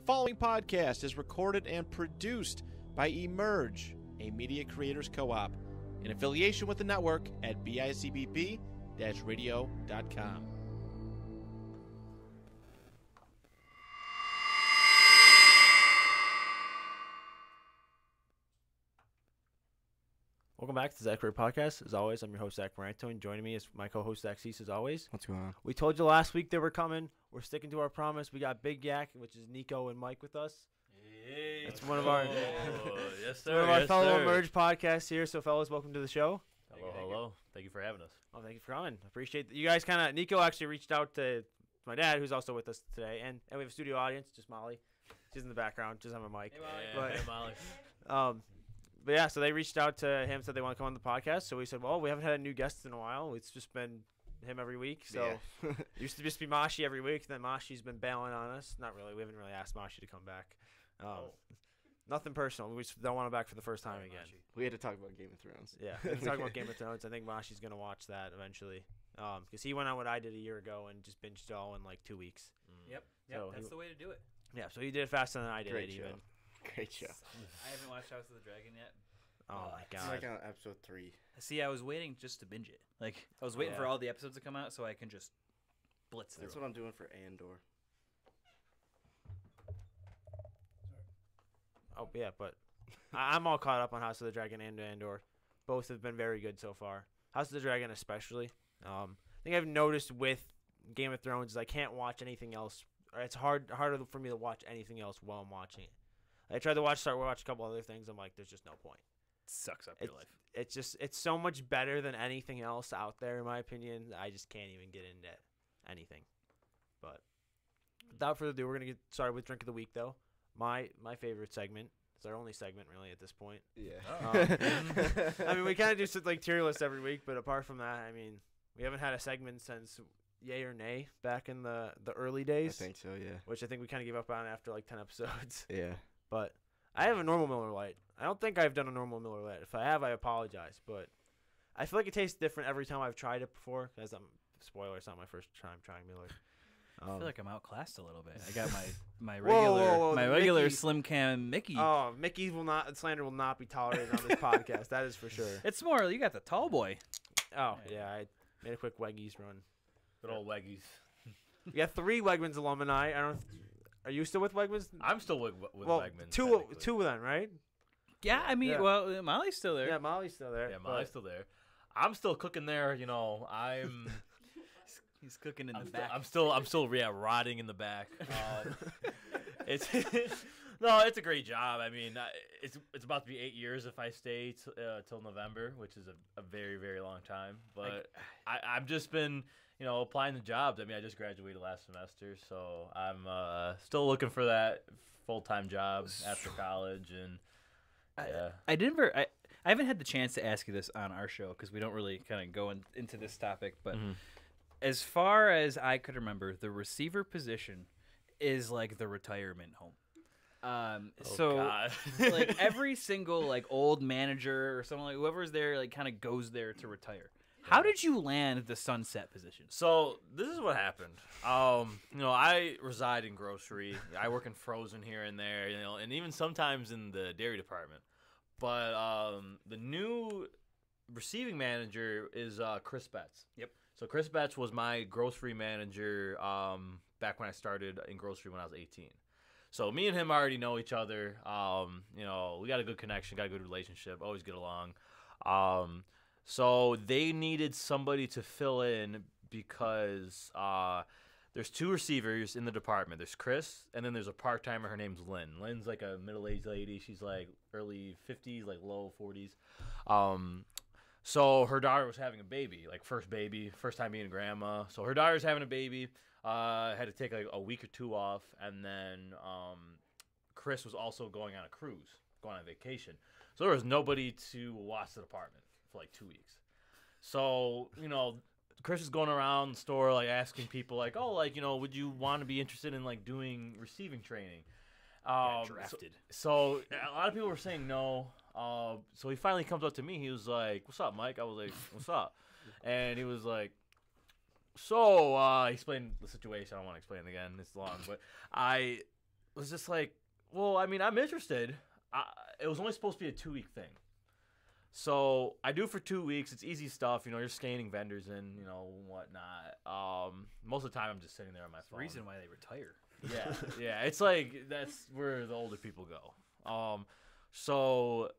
following podcast is recorded and produced by Emerge, a media creators co-op, in affiliation with the network at bicbp-radio.com. Welcome back to the Zack Podcast. As always, I'm your host, Zach Maranto, and joining me is my co-host, Zach Cease, as always. What's going on? We told you last week they were coming. We're sticking to our promise. We got BigYAC, which is Nico and Mike with us. Hey. It's one of our, yes, sir. one of our yes, fellow sir. Emerge podcasts here. So, fellas, welcome to the show. Hello. Thank you for having us. Oh, thank you for coming. Appreciate that. You guys kind of, Nico actually reached out to my dad, who's also with us today, and we have a studio audience, just Molly. She's in the background, just on a mic. Hey, Molly. But- Hey, Molly. But yeah, so they reached out to him, said they want to come on the podcast. So we said, well, we haven't had a new guest in a while. It's just been him every week. So Yeah. it used to just be Mashi every week. Then Mashi's been bailing on us. Not really. We haven't really asked Mashi to come back. Nothing personal. We just don't want him back for the first time again. We had to talk about Game of Thrones. Yeah, we talk about Game of Thrones. I think Mashi's going to watch that eventually. Because he went on what I did a year ago and just binged it all in like 2 weeks. Yep, So that's the way to do it. Yeah, so he did it faster than I did Great it show. even. Great show. I haven't watched House of the Dragon yet. Oh, my It's God. like on episode 3. See, I was waiting just to binge it. Like, I was waiting for Yeah. all the episodes to come out so I can just blitz through. That's what I'm doing for Andor. Oh, yeah, but I'm all caught up on House of the Dragon and Andor. Both have been very good so far. House of the Dragon especially. I think I've noticed with Game of Thrones is I can't watch anything else. Or it's harder for me to watch anything else while I'm watching it. I tried to start watch a couple other things. I'm like, there's just no point. Sucks up your life. It's so much better than anything else out there, in my opinion. I just can't even get into anything. But without further ado, we're gonna get started with Drink of the Week, though. My favorite segment. It's our only segment, really, at this point. Yeah. I mean, we kind of do like tier list every week, but apart from that, I mean, we haven't had a segment since Yay or Nay back in the early I days, think so, yeah. which I think we kind of gave up on after like 10 episodes. Yeah. But I have a normal Miller Lite. I don't think I've done a normal Miller Lite. If I have, I apologize, but I feel like it tastes different every time I've tried it before. Because spoiler, it's not my first time trying Miller. I feel like I'm outclassed a little bit. I got my Whoa, regular Mickey. Slim Cam Mickey. Oh, Mickey slander will not be tolerated on this podcast. That is for sure. It's more, you got the tall boy. Oh yeah, I made a quick Weggies run. Good old Weggies. We got 3 Wegmans alumni. Are you still with Wegmans? I'm still with Well, Wegmans. two technically. of them, right? Yeah, I mean, Yeah. well, Molly's still there. Yeah, Molly's still there. Yeah, Molly's still there. I'm still cooking there. You know, He's cooking in I'm the still, back. I'm still rotting in the back. It's no, it's a great job. I mean, it's about to be 8 years if I stay till November, which is a very, very long time. But I've just been, applying the jobs. I mean, I just graduated last semester, so I'm still looking for that full-time job after college. And yeah, I haven't had the chance to ask you this on our show because we don't really kind of go into this topic. But as far as I could remember, the receiver position is like the retirement home. God. Like every single like old manager or someone like whoever's there like kind of goes there to retire. How did you land the sunset position? So this is what happened. I reside in grocery. I work in frozen here and there, and even sometimes in the dairy department. But the new receiving manager is Chris Betts. Yep. So Chris Betts was my grocery manager back when I started in grocery when I was 18. So me and him already know each other. We got a good connection, got a good relationship, always get along. So they needed somebody to fill in because there's 2 receivers in the department. There's Chris, and then there's a part-timer. Her name's Lynn. Lynn's like a middle-aged lady. She's like early 50s, like low 40s. So her daughter was having a baby, like first baby, first time being a grandma. So her daughter's having a baby. Had to take like a week or 2 off, and then Chris was also going on a cruise, going on vacation. So there was nobody to watch the department for like 2 weeks. So, Chris is going around the store like asking people like, oh, like, would you want to be interested in like doing receiving training? Got drafted. So a lot of people were saying no. So he finally comes up to me. He was like, "What's up, Mike?" I was like, "What's up?" And he was like, "So," he explained the situation. I don't want to explain it again. It's long, but was just like, well, I mean, I'm interested. It was only supposed to be a 2-week thing. So I do it for 2 weeks. It's easy stuff. You know, you're scanning vendors in, you know, whatnot. Most of the time I'm just sitting there on my phone. The reason why they retire. Yeah. It's like that's where the older people go. So,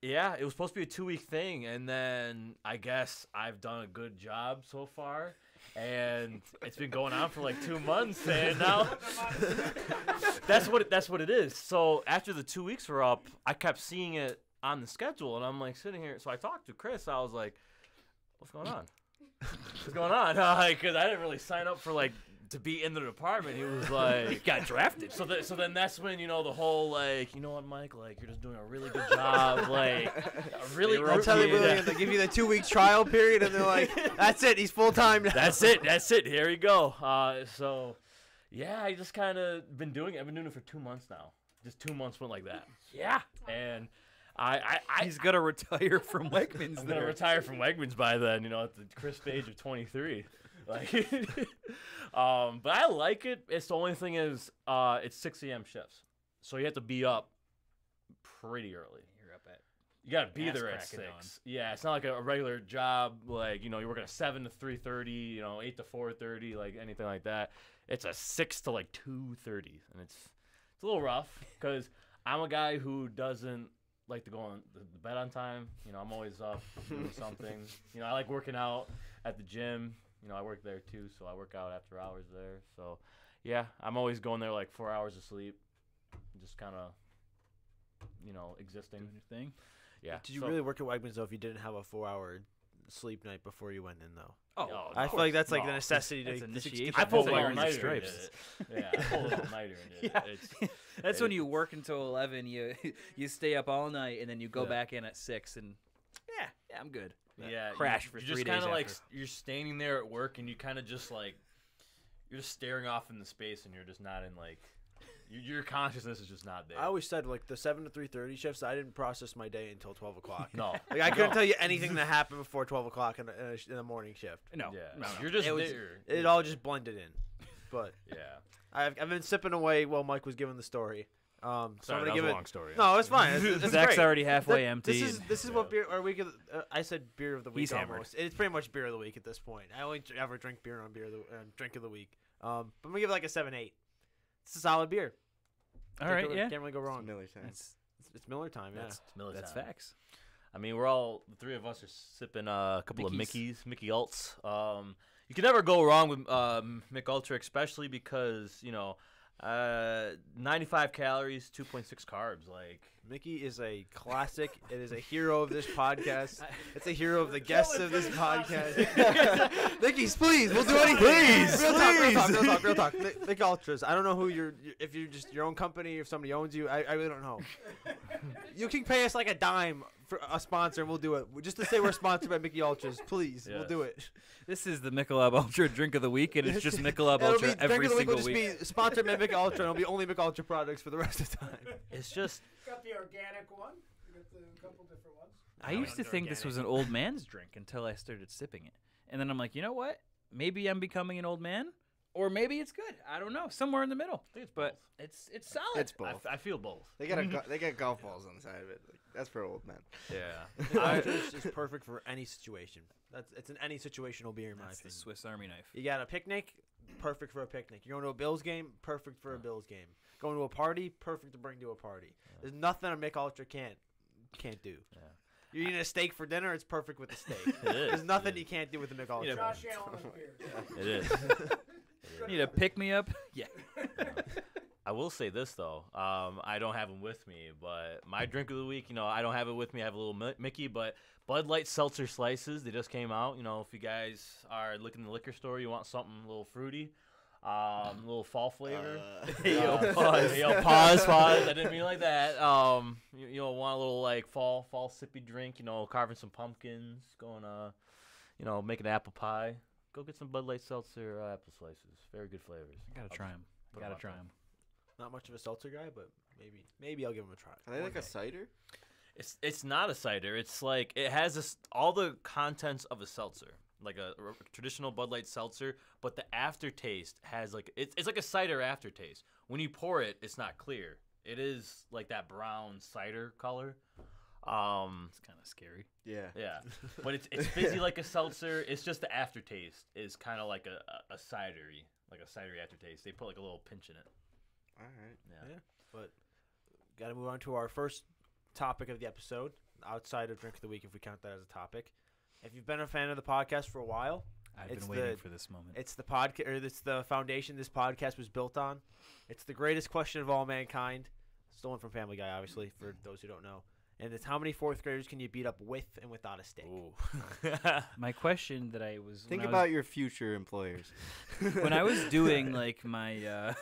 yeah, it was supposed to be a 2-week thing. And then I guess I've done a good job so far. And it's been going on for like 2 months, and now that's what it is. So after the 2 weeks were up, I kept seeing it on the schedule, and I'm like sitting here. So I talked to Chris. I was like, "What's going on? What's going on?" Because I didn't really sign up for like to be in the department. He was like, Got drafted. So then that's when, you know, the whole like, you know what, Mike, like you're just doing a really good job, like really. I'll tell you, they give you the 2-week trial period, and they're like, "That's it, he's full time now." That's it. Here we go. So, yeah, I just kind of been doing it. I've been doing it for 2 months now. Just 2 months went like that. Yeah, and He's gonna retire from Wegmans. I'm gonna retire from Wegmans by then. You know, at the crisp age of 23. Like, but I like it. It's the only thing is, it's 6 a.m. shifts, so you have to be up pretty early. You're up at. You gotta be Ass there at cracking 6. Yeah, it's not like a regular job. Like, you know, you're working at 7 to 3:30. You know, 8 to 4:30. Like anything like that. It's a 6 to like 2:30, and it's a little rough because I'm a guy who doesn't like to go on the bed on time. You know, I'm always up doing something. You know, I like working out at the gym. You know, I work there too, so I work out after hours there. So, yeah, I'm always going there like 4 hours of sleep, just kind of, you know, existing. Doing your thing. Yeah. Did you So- really work at Wegmans though if you didn't have a 4-hour sleep night before you went in though? Oh, No, I feel like that's like the no. necessity That's to initiation. I pulled That's an why you're in the all-nighter and did stripes. it. Yeah, I pulled an all-nighter and did it. It's, That's when you work until 11. You stay up all night and then you go Yeah. back in at 6 and yeah, I'm good. yeah, Crash you, for you're 3 just days kind of like after. you're standing there at work and you kind of just like you're just staring off into space and you're just not in like your consciousness is just not there. I always said like the 7 to 3:30 shifts. I didn't process my day until 12 o'clock. no, Like I couldn't tell you anything that happened before 12 o'clock in the morning shift. No, Yeah, no. you're just It was- there. It all just blended in. But Yeah. I've been sipping away while Mike was giving the story. So Sorry, I'm that gonna was give a it. long story. No, it's fine. It's Zach's great. already halfway empty. This is what beer or week of I said beer of the week He's hammered. almost. It's pretty much beer of the week at this point. I only ever drink beer on beer of the drink of the week. But I'm gonna give it like a 7-8. It's a solid beer. All right, yeah. Can't really go wrong. Miller time. It's Miller time. Yeah. That's facts. I mean, the three of us are sipping a couple Mickey's. of Mickey Alts. You can never go wrong with Mick Ultra, especially because, you know, 95 calories, 2.6 carbs. Like, Mickey is a classic. It is a hero of this podcast. It's a hero of the guests of this podcast. Mickey's, please, we'll do anything. Please, real talk. Mick Ultras. I don't know who if you're just your own company, if somebody owns you. I really don't know. You can pay us like a dime for a sponsor, and we'll do it. Just to say we're sponsored by Mickey Ultras, please, we'll Yes. do it. This is the Michelob Ultra drink of the week, and it's just Michelob It'll Ultra be, every drink of the week single will week. just be sponsored by Mick Ultra, and it'll be only Mick Ultra products for the rest of the time. it's just, Got the organic one. We got a couple different ones. I used to think this was an old man's drink until I started sipping it. And then I'm like, you know what? Maybe I'm becoming an old man, or maybe it's good. I don't know. Somewhere in the middle. I think it's But both. it's solid. It's both. I feel both. They got golf balls on the side of it. Like, that's for old men. Yeah. Mick Ultras is perfect for any situation. It's an any situational beer in my That's the opinion. Swiss Army knife. You got a picnic, perfect for a picnic. You're going to a Bills game, perfect for a Bills game. Going to a party, perfect to bring to a party. There's nothing a Mick Ultra can't do. Yeah. You're eating a steak for dinner, it's perfect with the steak. It is. There's nothing It you is. can't do with the Mick Ultra. Josh Allen of beer. It is. Need a pick me up? Yeah. I will say this though, I don't have them with me, but my drink of the week, you know, I don't have it with me. I have a little Mickey, but Bud Light Seltzer Slices, they just came out. You know, if you guys are looking in the liquor store, you want something a little fruity, a little fall flavor. Pause. I didn't mean like that. You know, want a little like fall sippy drink. You know, carving some pumpkins, going you know, making apple pie. Go get some Bud Light Seltzer apple slices. Very good flavors. Gotta try them. Put 'em Gotta on try top. them. Not much of a seltzer guy, but maybe I'll give him a try. Are they One like a day. cider? It's not a cider. It's like it has all the contents of a seltzer. like a traditional Bud Light seltzer, but the aftertaste has like it's like a cider aftertaste. When you pour it, it's not clear. It is like that brown cider color. It's kind of scary. Yeah. Yeah, but it's fizzy like a seltzer. It's just the aftertaste is kind of like a cidery, like a cidery aftertaste. They put like a little pinch in it. All right. Yeah. But got to move on to our first topic of the episode, outside of Drink of the Week, if we count that as a topic. If you've been a fan of the podcast for a while, I've it's been waiting for this moment. It's the podcast, or it's the foundation this podcast was built on. It's the greatest question of all mankind, stolen from Family Guy, obviously, for those who don't know. And it's how many fourth graders can you beat up with and without a stick? My question that I was Think about your future employers. when I was doing like my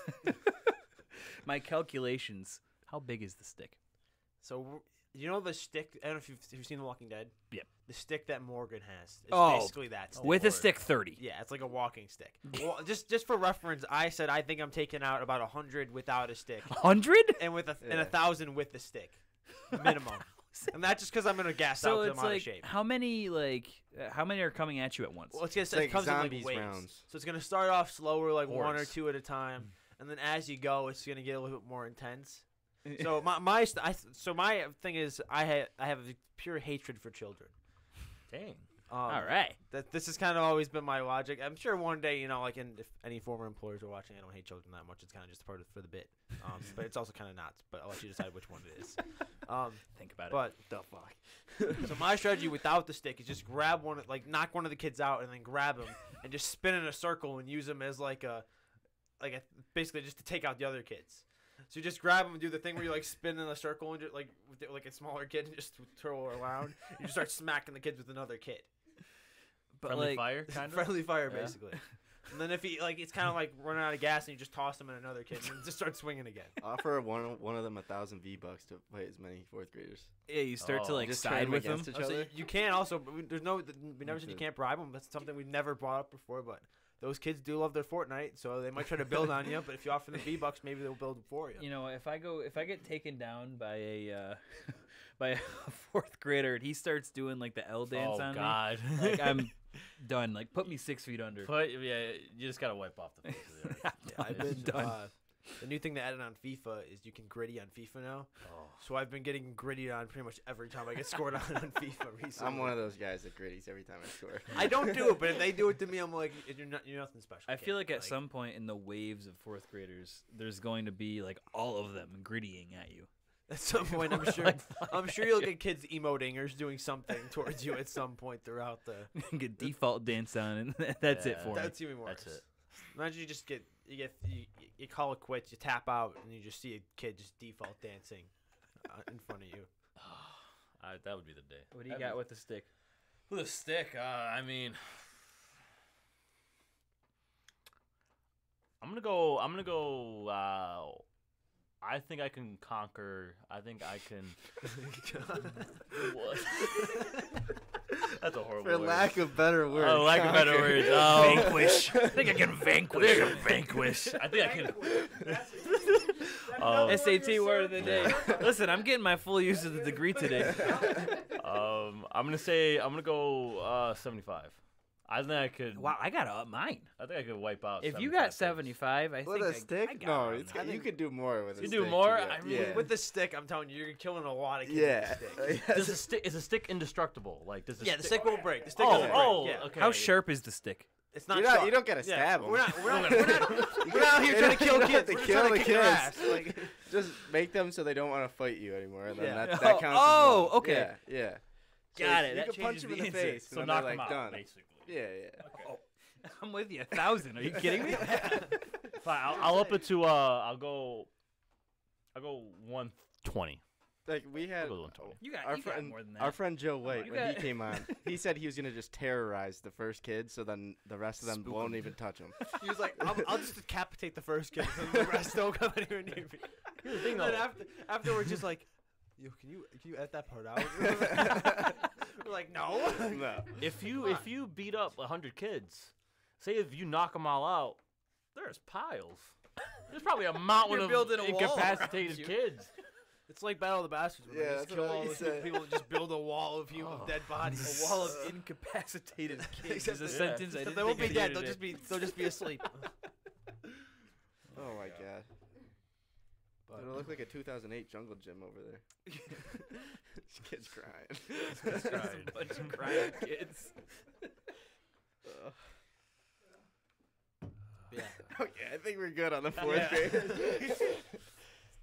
my calculations. How big is the stick? So you know the stick? I don't know if you've seen The Walking Dead. Yep. The stick that Morgan has. It's Oh, basically that stick. With a stick 30. Yeah, it's like a walking stick. Well, just for reference, I said I think I'm taking out about 100 without a stick, 100? and with and Yeah. 1,000 with the stick, minimum. And that's just because I'm gonna gas out So because it's I'm out of like shape. how many are coming at you at once? Well, it like comes in like zombies waves. rounds. So it's gonna start off slower, like one or Hordes. two at a time, and then as you go, it's gonna get a little bit more intense. So my thing is I have a pure hatred for children. Dang. All right. This has kind of always been my logic. I'm sure one day, like, if any former employers are watching, I don't hate children that much. It's kind of just part of for the bit. But it's also kind of not. But I'll let you decide which one it is. Think about it. But The fuck? so my strategy without the stick is just grab one, like knock one of the kids out, and then grab him and just spin in a circle and use him as basically just to take out the other kids. So you just grab them and do the thing where you like spin in a circle and just, like with like a smaller kid and just throw her around. You just start smacking the kids with another kid. But Friendly like, fire, kind of. Friendly fire, Yeah. basically. And then if he it's kind of like running out of gas and you just toss him in another kid and just start swinging again. Offer one of them 1,000 V-bucks to play as many fourth graders. yeah, you start to Oh. like Just turn side them with them. against each Oh, so other. you can also. We never said you can't bribe them. That's something we've never brought up before. But those kids do love their Fortnite, so they might try to build on you. But if you offer them V-bucks, maybe they'll build for you. You know, if I get taken down by a by a fourth grader and he starts doing like the L dance Oh on God. me, like I'm done. Like put me 6 feet under. You just gotta wipe off the face of the earth. I've been done. The new thing they added on FIFA is you can gritty on FIFA now. Oh. So I've been getting gritty on pretty much every time I get scored on FIFA recently. I'm one of those guys that gritties every time I score. I don't do it, but if they do it to me, I'm like, you're nothing special. I kid." feel like at some point in the waves of fourth graders, there's going to be like all of them grittying at you. At some point, I'm sure you'll get kids emotingers doing something towards you at some point throughout the. Get default dance on, and that's it Yeah. for me. That's even worse. That's it. Imagine you call it quits, you tap out, and you just see a kid just default dancing in front of you. That would be the day. What do you got with the stick? With a stick? I mean, I'm gonna go. I think I can conquer. I think I can. What? That's a horrible For word. lack of better words. Oh, lack of better conquer. words. Vanquish. I think I can vanquish. Vanquish. I think I can. SAT word of the day. Listen, I'm getting my full use of the degree today. I'm gonna go 75. I think I could. Wow, I got to up mine. I think I could wipe out. If you 75 got kids. 75, I With think a stick? I got No, around it's, there. you could do more with a You stick. do more? Yeah. I mean, yeah. With the stick, I'm telling you, you're killing a lot of kids yeah. with the stick. Does is a stick indestructible? Like does Yeah, the stick won't break. The stick Oh, doesn't break. oh, Yeah. okay. How sharp is the stick? It's not. You're not- sharp. you don't gotta Yeah, stab 'em. We're not here trying to kill You don't kids. have to We're kill trying the to kick their kids. ass. Like, Just make them so they don't want to fight you anymore. And then Yeah. that counts. Oh, as one. okay. Yeah. Yeah. Got it. You That can punch changes them in the the answer. face. So and knock then them they're out, like, done. basically. Yeah. Yeah. I'm with you 1,000. Are you kidding me? Fine, I'll up it to I'll go 120. Like we had I'll go 120. You got, our you got friend, more than that. our friend Joe White You when got- he came on. He said he was gonna just terrorize the first kid, so then the rest of them Spook won't 'em. even touch him. he was like, I'll just decapitate the first kid, and the rest don't come anywhere near me. Here's the thing, And though. then afterwards, just like, yo, can you edit that part out? We're like, no. No. If you beat up 100 kids, say if you knock them all out, there's piles. There's probably a mountain You're of building a wall incapacitated around you. kids. It's like Battle of the Bastards. When Yeah, they just that's kill what I all the said. people and just build a wall of human dead bodies. A wall of incapacitated kids is a sentence I didn't They won't be think I'd dead. hear They'll just be asleep. Oh my god. It'll look like a 2008 jungle gym over there. Kids crying. today. A bunch of crying kids. Yeah. Okay, I think we're good on the fourth grade.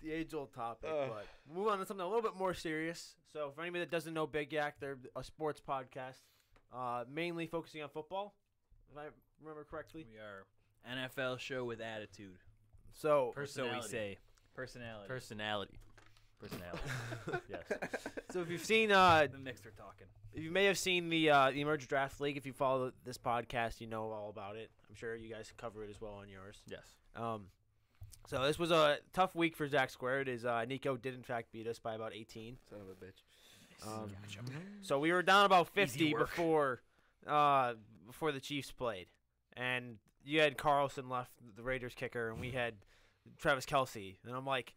The age-old topic, Ugh. but move on to something a little bit more serious. So, for anybody that doesn't know BigYAC, they're a sports podcast, mainly focusing on football, if I remember correctly. We are NFL show with attitude. So, So we Personality. say personality. Personality. Yes. so if you've seen, the Knicks are talking. you may have seen the Emerge Draft League. If you follow this podcast, you know all about it. I'm sure you guys cover it as well on yours. Yes. So this was a tough week for Zack Squared. Nico did in fact beat us by about 18. Son of a bitch. So we were down about 50 Easy work. before the Chiefs played, and you had Carlson left, the Raiders kicker, and we had Travis Kelce. And I'm like,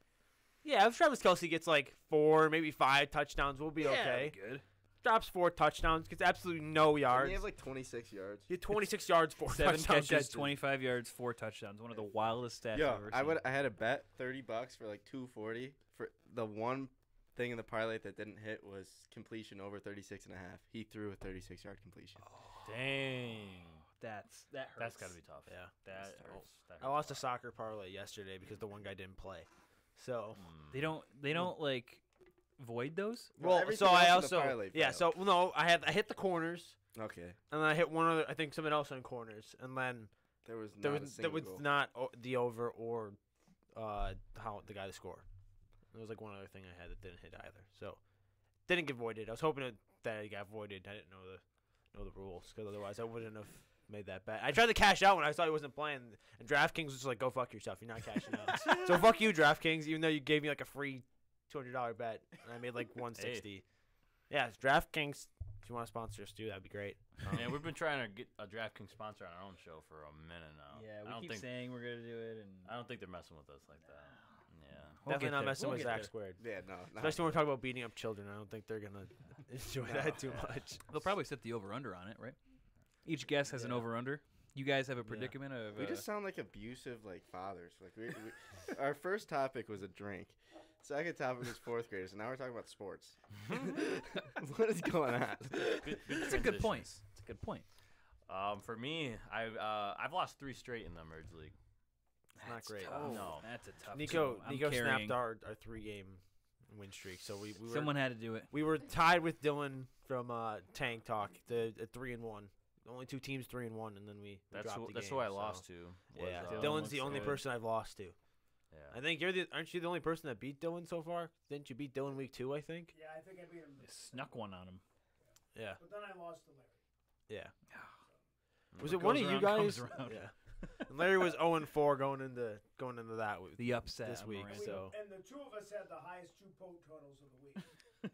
yeah, if Travis Kelce gets like 4, maybe 5 touchdowns, we'll be okay. Good. Drops 4 touchdowns, gets absolutely no Didn't yards. he have like 26 yards? He had 26 yards, 4 7 touchdowns. catches, 25 yards, 4 touchdowns. One of the wildest stats Yo, I've ever seen. I had a bet $30 for like 240 for the one thing in the parlay that didn't hit was completion over 36 and a half. He threw a 36-yard completion. Dang. that hurts. That's got to be tough. Yeah. That hurts. That I lost a soccer parlay yesterday because the one guy didn't play. So, They don't like void those. Well, well, everything so I else in the also parlay yeah. failed. So no, I hit the corners, Okay. and then I hit one other. I think something else on corners, and then There was there not a was single there was goal. not the over or how the guy to score. There was like one other thing I had that didn't hit either. So didn't get voided. I was hoping that it got voided. I didn't know the rules because otherwise I wouldn't have made that bet. I tried to cash out when I saw he wasn't playing, and DraftKings was just like, "Go fuck yourself. You're not cashing out." So fuck you, DraftKings. Even though you gave me like a free $200 bet, and I made like 160. Yeah, DraftKings. If you want to sponsor us, too, that'd be great. Yeah, we've been trying to get a DraftKings sponsor on our own show for a minute now. Yeah, I we don't keep think saying we're gonna do it, and I don't think they're messing with us like that. Yeah. We'll Definitely get not there. messing We'll with get Zack there. Squared. Yeah, no. Especially when we're talking about beating up children. I don't think they're gonna enjoy that too much. They'll probably set the over/under on it, right? Each guest has an over/under. You guys have a predicament of. We just sound like abusive, like fathers. Like we our first topic was a drink. Second topic was fourth graders, and now we're talking about sports. What is going on? That's a good point. It's a good point. For me, I've lost 3 straight in the merge league. Not great. Tough. No. That's a tough. Nico I'm snapped carrying. our 3-game win streak. So we were Someone had to do it. we were tied with Dylan from Tank Talk at 3-1. Only 2 teams 3-1, and then we That's dropped who, the that's game, who I so- lost to. Was, Yeah, Dylan Dylan's looks the only good. person I've lost to. Yeah. I think aren't you the only person that beat Dylan so far? Didn't you beat Dylan week 2? I think. Yeah, I think I beat him. Snuck one on him. Yeah. But then I lost to Larry. Yeah. Mm. Was What it one of goes you around comes guys? around. Yeah. And Larry was 0-4 going into that week. The upset This on week, Miranda. so- And the two of us had the highest 2 point totals of the week.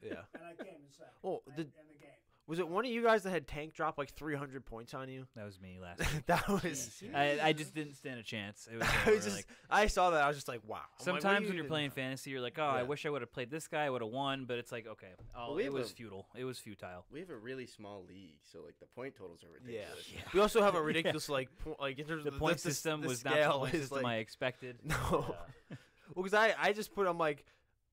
Yeah. And I came in second. Oh, in the- the game. Was it one of you guys that had Tank drop like 300 points on you? That was me last week. That was. I just didn't stand a chance. It was, I was just. like, I saw that. I was just like, wow. I'm like, what sometimes are when you you're even- playing fantasy, you're like, oh, I Yeah. wish I would have played this guy. I would have won. But it's like, okay, we it have was a- futile. It was futile. We have a really small league, so like the point totals are Yeah. ridiculous. We also have a ridiculous like in terms The of point the system the was not the scale point is, system like, I expected. No. Yeah. Well, because I just put, I'm like,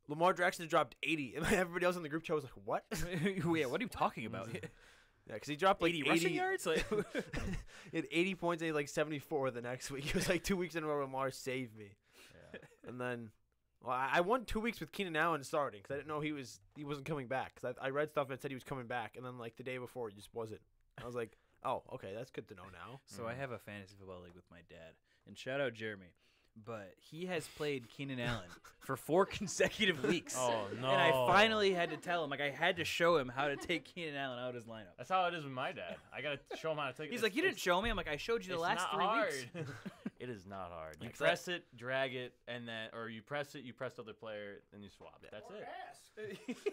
Lamar Jackson dropped 80, and everybody else in the group chat was like, what? Yeah, what are you talking about? Yeah, because he dropped like 80 rushing yards? Like, he had 80 points and he had like 74 the next week. It was like 2 weeks in a row Lamar saved me. Yeah. And then, well, I won 2 weeks with Keenan Allen starting because I didn't know he wasn't coming back. Because I read stuff and it said he was coming back, and then like the day before he just wasn't. I was like, oh, okay, that's good to know now. So I have a fantasy football league with my dad, and shout out Jeremy, but he has played Keenan Allen for 4 consecutive weeks. Oh no! And I finally had to tell him, like I had to show him how to take Keenan Allen out of his lineup. That's how it is with my dad. I gotta show him how to take. He's like, you didn't show me. I'm like, I showed you the It's last not 3 hard. weeks. It is not hard. You Like press it, drag it, and then, or you press it, you press the other player, then you swap. That's Or it. ask.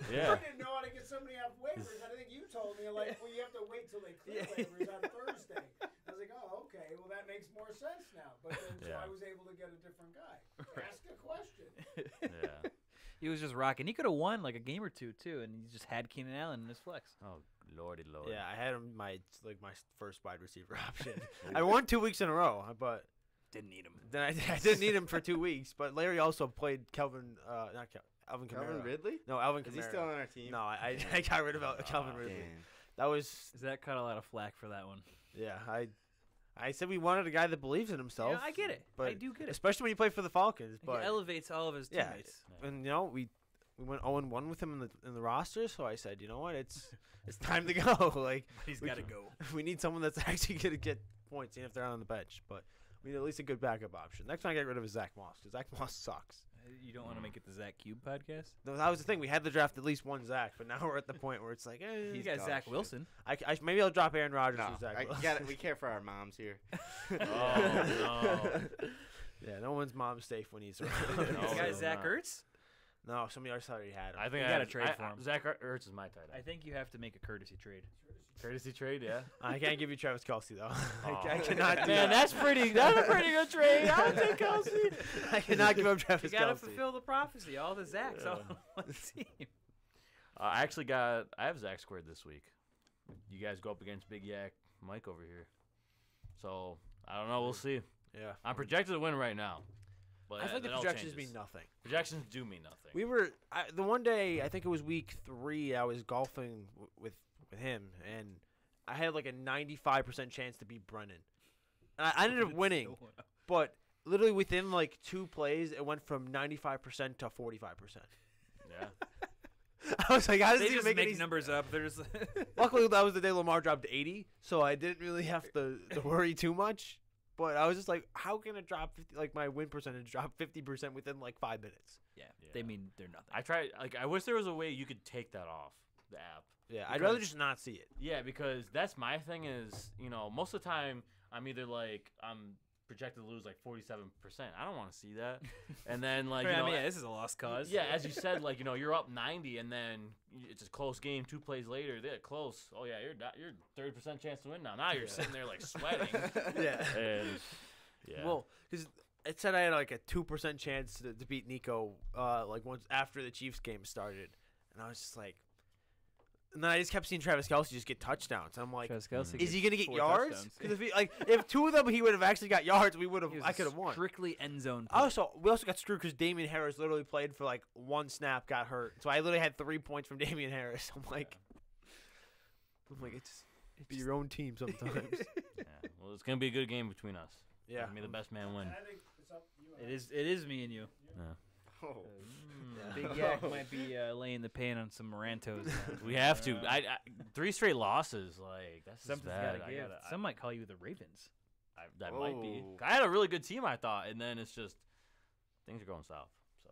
Yeah. I didn't know how to get somebody off waivers. I think you told me, like, well, you have to wait till they clear waivers on Thursday. I was like, oh, okay. Well, that makes more sense now. But then, so Yeah. I was able to get a different guy. Ask a question. Yeah. He was just rocking. He could have won like a game or two too, and he just had Keenan Allen in his flex. Oh, lordy, lord. Yeah, I had him my first wide receiver option. I won 2 weeks in a row, but Didn't need him. then I didn't need him for 2 weeks. But Larry also played Alvin Kamara. Calvin Ridley? No, Alvin Kamara. Is he still on our team? No, I got rid of Calvin Ridley. Damn. That was Zach caught a lot of flack for that one. yeah. I said we wanted a guy that believes in himself. Yeah, I get it. But I do get it. especially when you play for the Falcons. But He elevates all of his yeah, teammates. and we went 0-1 with him in the roster. So I said, you know what, it's time to go. Like He's we got to can- go. we need someone that's actually gonna get points, even if they're on the bench. But we need at least a good backup option. Next time I get rid of is Zach Moss because Zach Moss sucks. You don't want to make it the Zach Cube podcast? No, that was the thing. We had to draft at least one Zach, but now we're at the point where it's like, You got dog Zach shit. Wilson. maybe I'll drop Aaron Rodgers No, for Zach I Wilson. got it. We care for our moms here. Oh, no. Yeah, no one's mom's safe when he's around. No, You got no, Zach no. Ertz? No, somebody else already had him. I think You I gotta had- trade for him. Zach Ertz is my tight I end. think you have to make a courtesy trade. Courtesy trade, yeah. I can't give you Travis Kelce though. Oh. I cannot do Man, that. that's a pretty good trade. I'll take Kelsey. I cannot give up You Travis got to Kelce. fulfill the prophecy. All the Zachs on one team. I have Zach squared this week. You guys go up against BigYAC Mike over here. So, I don't know. We'll see. Yeah. I'm projected to win right now. But I feel like the that all projections changes. mean nothing. Projections do mean nothing. We were the one day, I think it was week 3, I was golfing with him, and I had like a 95% chance to beat Brennan. And I ended up winning, but literally within like 2 plays, it went from 95% to 45%. Yeah. I was like, how does They he just make make any numbers up. There's Luckily, that was the day Lamar dropped 80, so I didn't really have to worry too much. But I was just like, how can it drop 50, like my win percentage drop 50% within like 5 minutes? yeah, Yeah. they mean they're nothing. I tried. I wish there was a way you could take that off the app. Yeah, I'd rather Because- just not see it. Yeah, because that's my thing is, most of the time I'm either like I'm projected to lose like 47%. I don't want to see that. And then like yeah, this is a lost cause. yeah, as you said, like you're up 90, and then it's a close game. 2 plays later, they're close. Oh yeah, you're 30% chance to win now. Now you're sitting there like sweating. Yeah. And yeah. Well, because it said I had like a 2% chance to beat Nico, like once after the Chiefs game started, and I was just like, and then I just kept seeing Travis Kelce just get touchdowns. And I'm like, Travis Kelce is he gets gonna get 4 yards? touchdowns. Because if 2 of them he would have actually got yards, we would have. He was I could have won. Strictly end zone. play. We also got screwed because Damian Harris literally played for like 1 snap, got hurt. So I literally had 3 points from Damian Harris. I'm like, it's be your own team sometimes. Yeah. Well, it's gonna be a good game between us. Yeah. May the best man win. And I think it's up to you. It is me and you. Oh. Yeah. BigYAC might be laying the pan on some Morantos. We have to. I 3 straight losses. Like that's just Something's bad. got to give. Some might call you the Ravens. That might be. Whoa. I had a really good team, I thought, and then it's just things are going south. So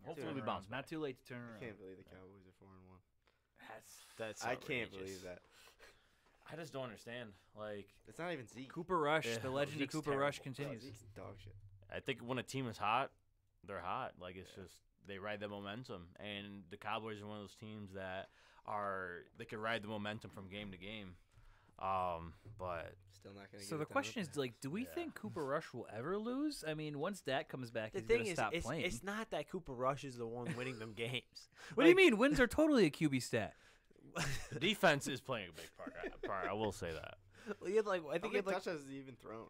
hopefully we Turn bounce around. Not back. too late to turn I around. can't believe the Cowboys are 4-1. That's I can't outrageous. believe that. I just don't understand. Like It's not even Zeke. Cooper Rush, Yeah, the legend Zeke's of Cooper Rush terrible. continues. Zeke's dog shit. I think when a team is hot, they're hot. Like it's just they ride the momentum, and the Cowboys are one of those teams that they can ride the momentum from game to game. But Still not gonna. So the question is, like, do we Yeah. think Cooper Rush will ever lose? I mean, once Dak comes back, The he's thing gonna is, stop playing. it's not that Cooper Rush is the one winning them games. What do you mean? Wins are totally a QB stat. the defense is playing a big part. I will say that. He had like I How think he many had like touchdowns has he even thrown?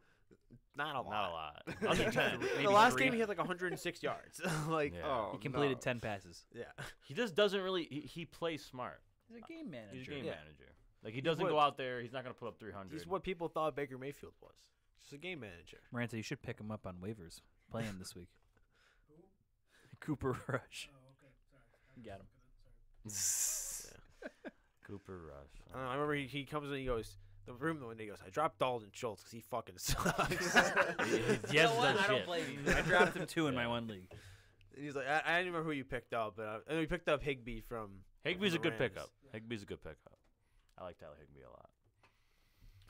not a lot. Not a lot. Under 10. The maybe last 3. game he had like 106 yards. Like Yeah. Oh, He completed no. 10 passes. yeah. He just doesn't really. He plays smart. He's a game manager. He's a game Yeah. manager. Like he doesn't what- go out there. He's not gonna put up 300. He's what people thought Baker Mayfield was. Just a game manager. Maranta, you should pick him up on waivers. Play him this week. Cooper Rush. Oh, okay. Sorry. You got him. Cooper Rush. I don't know, I remember he comes in and he goes the room one day he goes I dropped Dalton Schultz because he fucking sucks. He You know hasn't what? done I don't shit. blame you. I dropped him 2 in my Yeah. one league. And he's like I didn't remember who you picked up, but we picked up Higbee from. Higbee's a the good Rams. pickup. Higbee's a good pickup. I like Tyler Higbee a lot.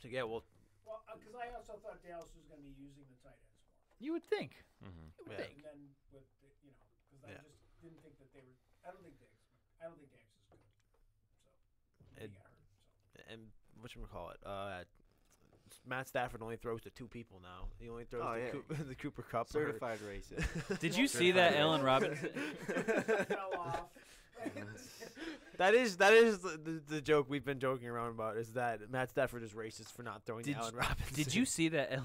So yeah, well, Well, because I also thought Dallas was going to be using the tight ends more. You would think. Mm-hmm. You would Yeah. think. And then with the, because I Yeah. just didn't think that they were. I don't think Dax is good. So he And- got hurt. So. and whatchamacallit, Matt Stafford only throws to 2 people now. He only throws Oh, the, yeah. the Cooper Cup. or- Certified racist. Did you see that Allen Robinson? Fell off. That is the joke we've been joking around about is that Matt Stafford is racist for not throwing to Allen Robinson. Did you see that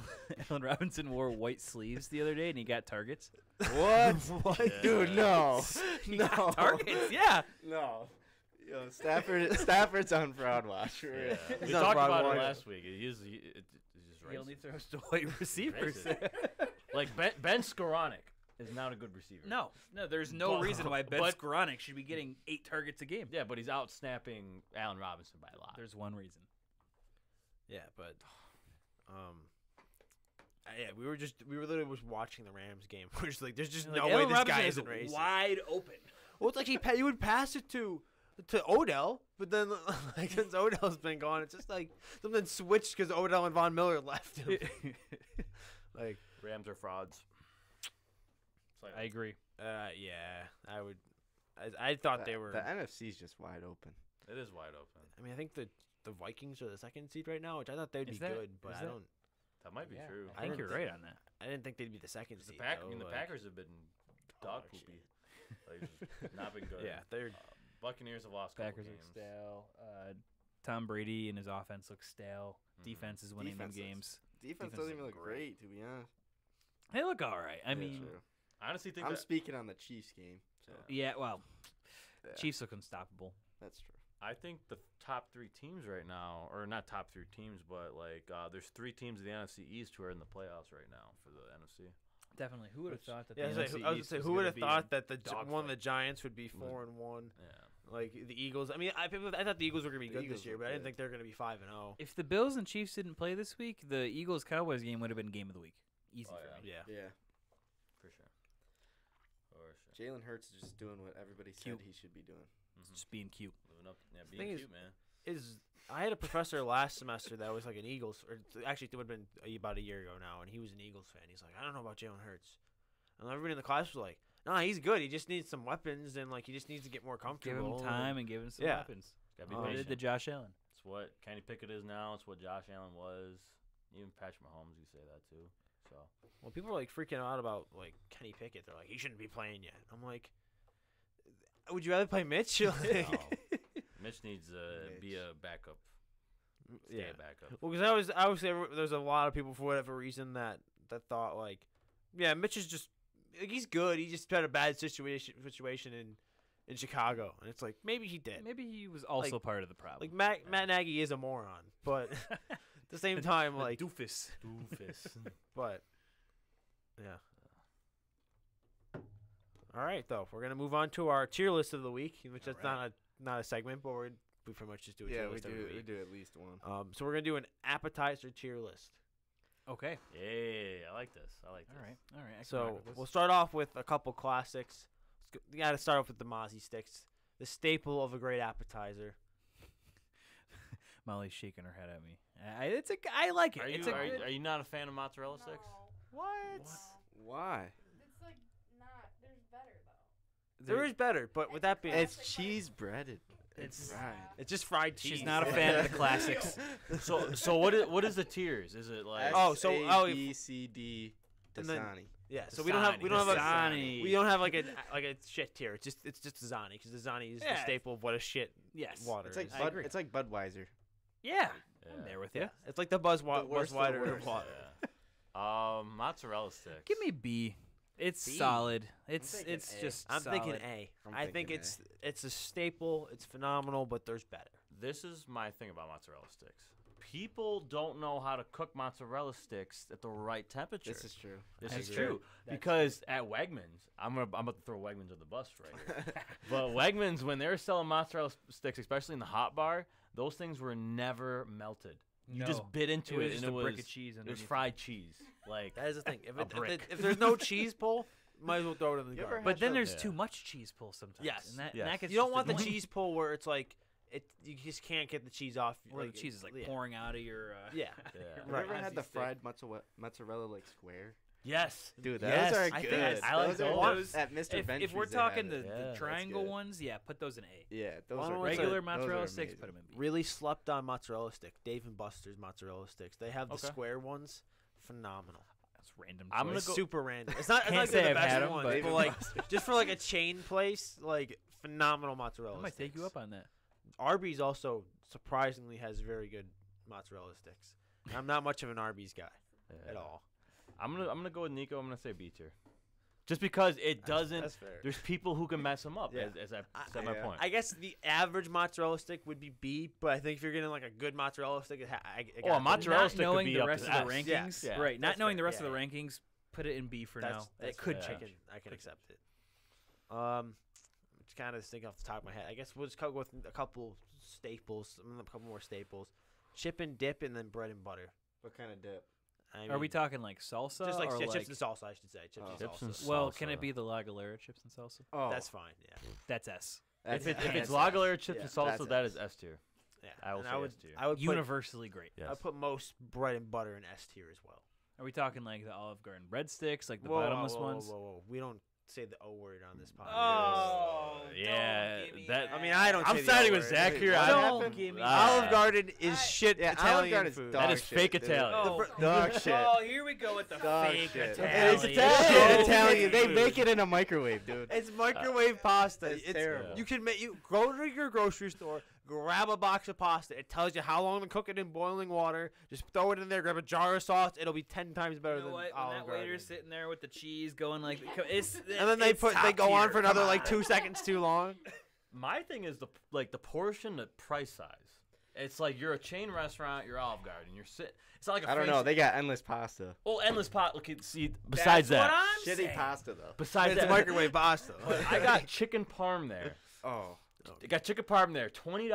Allen Robinson wore white sleeves the other day and he got targets? What? What? Dude, no. He no. got targets, yeah. No. Yo, Stafford's on fraud watch. For real. Yeah. We He's not talked fraud about watch. it last week. It's just He racist. only throws to white receivers. Racist. Like Ben Skoranek is not a good receiver. No, there's no But- reason why Ben but- Skoranek should be getting 8 targets a game. Yeah, but he's out snapping Allen Robinson by a lot. There's one reason. Yeah, but yeah, we were literally just watching the Rams game. We're just like, there's just Like, no way Allen this Robinson guy is isn't racist. wide open. Well, it's like he would pass it to Odell, but then like since Odell's been gone, it's just like something switched because Odell and Von Miller left him. Like, Rams are frauds. I agree. yeah, I would. I thought they were. The NFC's just wide open. It is wide open. I mean, I think the Vikings are the 2nd seed right now, which I thought they'd Is be that- good, but is I that- don't. That might be Yeah, true. I think you're right on that. I didn't think they'd be the 2nd The seed. Pack, though, the like- Packers have been dog Oh, shit. poopy. Like, just not been good. Yeah, they're. Buccaneers have lost. couple Packers look games. stale. Tom Brady and his offense looks stale. Mhm. Defense is winning them Defense games. Defense Defense doesn't is even look great. great, to be honest. They look all right. I Yeah, mean, true. I honestly think I'm that, speaking on the Chiefs game. So yeah, well, yeah, Chiefs look unstoppable. that's true. I think the top 3 teams right now, or not top 3 teams, but like there's 3 teams in the NFC East who are in the playoffs right now for the NFC. Definitely. Who would have Which- thought that Yeah, the I was NFC gonna East say, was who would gonna have be thought a that one of the dogfight? Giants would be 4-1? Yeah. Like the Eagles. I mean, I thought the Eagles were gonna be The good Eagles this year, were but I didn't good. think they're gonna be 5-0. If the Bills and Chiefs didn't play this week, the Eagles Cowboys game would have been game of the week. Easy Oh, for me. Yeah. Yeah. For sure. For sure. Jalen Hurts is just doing what everybody said Cute. he should be doing. Mhm. Just being cute. Living up, yeah, thing being is- cute, man. I had a professor last semester that was like an Eagles, or actually it would have been about a year ago now, and he was an Eagles fan. He's like, I don't know about Jalen Hurts, and everybody in the class was like, nah, he's good. He just needs some weapons, and like he just needs to get more Give comfortable. him time and give him some Yeah. weapons. Gotta be Oh, What patient. did to Josh Allen? It's what Kenny Pickett is now. It's what Josh Allen was. Even Patrick Mahomes, you say that too. So Well, people are like freaking out about like Kenny Pickett. They're like, he shouldn't be playing yet. I'm like, would you rather play Mitch? Like- No. Mitch needs to be Mitch. a backup. Stay yeah. a backup. Well, because I was there's a lot of people for whatever reason that thought like, yeah, Mitch is just like, he's good. He just had a bad situation in Chicago, and it's like maybe he did. Maybe he was also part of the problem. Like Matt Nagy is a moron, but at the same time, like, doofus. Doofus. but yeah. All right, though, we're gonna move on to our tier list of the week, which is not a segment, but we pretty much just do a Yeah, tier we list every do. We week. do at least one. So we're gonna do an appetizer tier list. Okay. Yeah, I like this. I like this. All right. I can rock So with this. we'll start off with a couple classics. We got to start off with the Mozzie sticks, the staple of a great appetizer. Molly's shaking her head at me. I like it. Are It's you, a are, good. are you not a fan of mozzarella sticks? What? Why? It's like not. There's better though. There is better, but with that being, It's cheese breaded. It's- fried. it's just fried cheese. She's not a fan of the classics. So what is the tiers? Is it like Oh, B, C, D, and then- Dasani. Yeah, so we don't have Dasani. we don't have like a shit tier. It's just Dasani because Dasani is the Yeah. staple of what a shit Yes. water It's like is. I agree. It's like Budweiser. Yeah. Yeah. I'm there with you. Yeah, it's like the Buzz worst of the Wider worst. of water. Yeah. Mozzarella sticks. Give me B. It's B. solid. It's thinking it's A. just. I'm thinking solid. A. I'm I think thinking it's a staple. It's phenomenal, but there's better. This is my thing about mozzarella sticks. People don't know how to cook mozzarella sticks at the right temperature. This is true. This That's is true. true because at Wegmans, I'm about to throw Wegmans on the bus right here. But Wegmans, when they were selling mozzarella sticks, especially in the hot bar, those things were never melted. You No. just bit into it, was and just it a brick was of cheese. it was underneath fried cheese. Like That is the thing. brick. If there's no cheese pull, might as well throw it in the You ever garbage. But then some- there's Yeah. too much cheese pull sometimes. Yes. And that, Yes. and that gets You don't just want the annoying. cheese pull where it's like you just can't get the cheese off. Where the cheese is like yeah. pouring out of your. Yeah. Yeah. Have Right. you ever had Nazi the stick. fried mozzarella like square? Yes. Dude, those Yes. are I think good. I like those. Are those. At Mr. If Ventures, we're they have talking it. the that's triangle good. ones, yeah, put those in A. Yeah, those Well, are what's Regular those mozzarella are sticks, put amazing. them in B. Really slept on mozzarella stick. Dave and Buster's mozzarella sticks. They have the Okay. square ones. Phenomenal. That's random. I'm gonna choice. go- Super random. It's not. Can't It's not say the I've best had 'em, one, but- but like just for like a chain place, like phenomenal mozzarella. I might take you sticks. up on that. Arby's also surprisingly has very good mozzarella sticks. I'm not much of an Arby's guy at all. I'm gonna go with Nico. I'm gonna say B tier, just because it doesn't. That's fair. There's people who can mess them up. Yeah. As I said my yeah. point. I guess the average mozzarella stick would be B, but I think if you're getting like a good mozzarella stick, it a mozzarella Not stick could knowing be the up rest to of the S. rankings, Yeah. right? Not That's knowing fair. the rest of the Yeah. rankings, put it in B for That's now. fair. It could Yeah. change. I can accept it. Just kind of thinking off the top of my head. I guess we'll just go with a couple staples. A couple more staples. Chip and dip, and then bread and butter. What kind of dip? Are we talking like salsa just like or yeah, like? chips and salsa? I should say chips and Chips salsa. and Well, can salsa. it be the La Galera chips and salsa? Oh, That's fine. Yeah, That's S. If it's that's La Galera chips Yeah, and salsa, that's that S. is S tier. yeah. I will And say S tier. I would put, Universally great. Yes. I would put most bread and butter in S tier as well. Are we talking like the Olive Garden breadsticks, like the Whoa, bottomless whoa, ones? Whoa, whoa. We don't say the O word on this podcast. Oh, Yeah, don't give me that- I mean, I don't. I'm say the siding O with word. Zach here. What I Don't happened? give me Olive Garden is I- shit Yeah, Olive Italian Garden's food. dog That is shit, fake dude. Italian. Oh, Dog shit. Oh, here we go with the Dog fake shit. Italian. It's Italian. shit Oh, Italian. They food. make it in a microwave, dude. It's microwave pasta. It's terrible. You can make you go to your grocery store, grab a box of pasta. It tells you how long to cook it in boiling water. Just throw it in there. Grab a jar of sauce. It'll be 10 times better You know than what? When Olive that Garden. waiter's sitting there with the cheese going like, it's, And then they go on for another like 2 seconds too long. My thing is the portion, the price size. It's like you're a chain restaurant, you're Olive Garden, you're It's not like a I don't know. fancy- They got endless pasta. Oh, endless pot. Look, see. Besides That's that, what I'm Shitty saying. pasta though. besides It's that, microwave pasta. I got chicken parm there. Oh. I got chicken parm there, $20.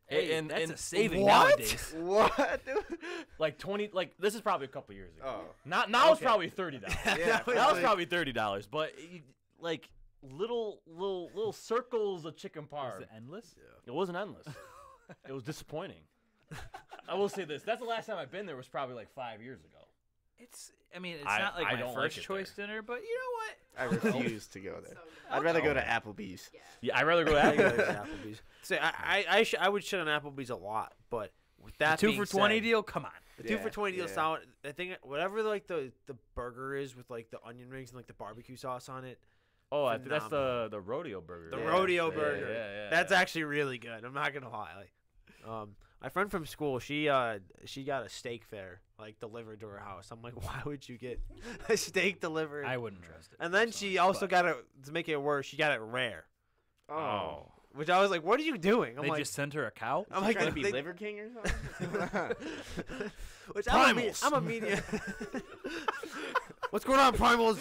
Hey, that's a saving what? nowadays. What, dude? Like 20. Like this is probably a couple years ago. Oh. Now it's Okay. probably $30. Yeah. Now it's probably $30. But like little circles of chicken parm. Is it endless? It wasn't endless. It was disappointing. I will say this. That's the last time I've been there was probably like 5 years ago. I mean, it's I- not like I my don't like first it choice dinner, but you know what? I refuse to go there. So I'd good. rather go Oh. to Applebee's. Yeah. Yeah, I'd rather go to I go to Applebee's. Applebee's. Say, I would shit on Applebee's a lot, but with that The 2 being for 20 said, deal? Come on. the 2 for Yeah, 20 deal yeah. sound. I think whatever like the burger is with like the onion rings and like the barbecue sauce on it. Oh, I think that's Phenomenal. the rodeo burger. The Yeah, rodeo yeah, burger. yeah, That's yeah. actually really good. I'm not gonna lie. Like, my friend from school, she got a steak there, like delivered to her house. I'm like, why would you get a steak delivered? I wouldn't trust it. And then she also got it to make it worse. She got it rare, Oh. which I was like, what are you doing? I'm They like, just sent her a cow? I'm Like, like, trying to be they- Liver King or something? which Primals. I'm a medium. What's going on, Primals?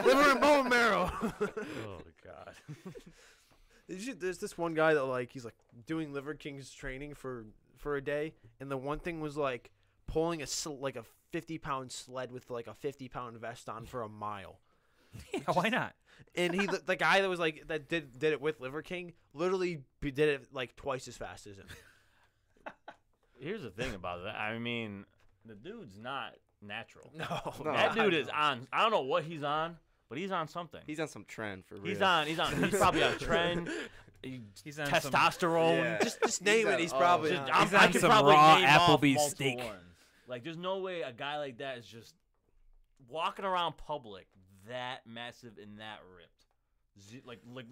Liver and bone marrow. Oh god. There's this one guy that like he's like doing Liver King's training for a day, and the one thing was like pulling like a 50-pound sled with like a 50-pound vest on for a mile. Yeah, why not? And the guy that was like that did it with Liver King literally did it like twice as fast as him. Here's the thing about that. I mean, the dude's not natural. No, No. That dude is on. I don't know what he's on, but he's on something. He's on some trend for real. He's probably on trend. He's on Testosterone. Yeah. just name it. He's on- probably just- on. He's I on could some probably raw name off Applebee's multiple steak. ones. Like, there's no way a guy like that is just walking around public that massive and that ripped.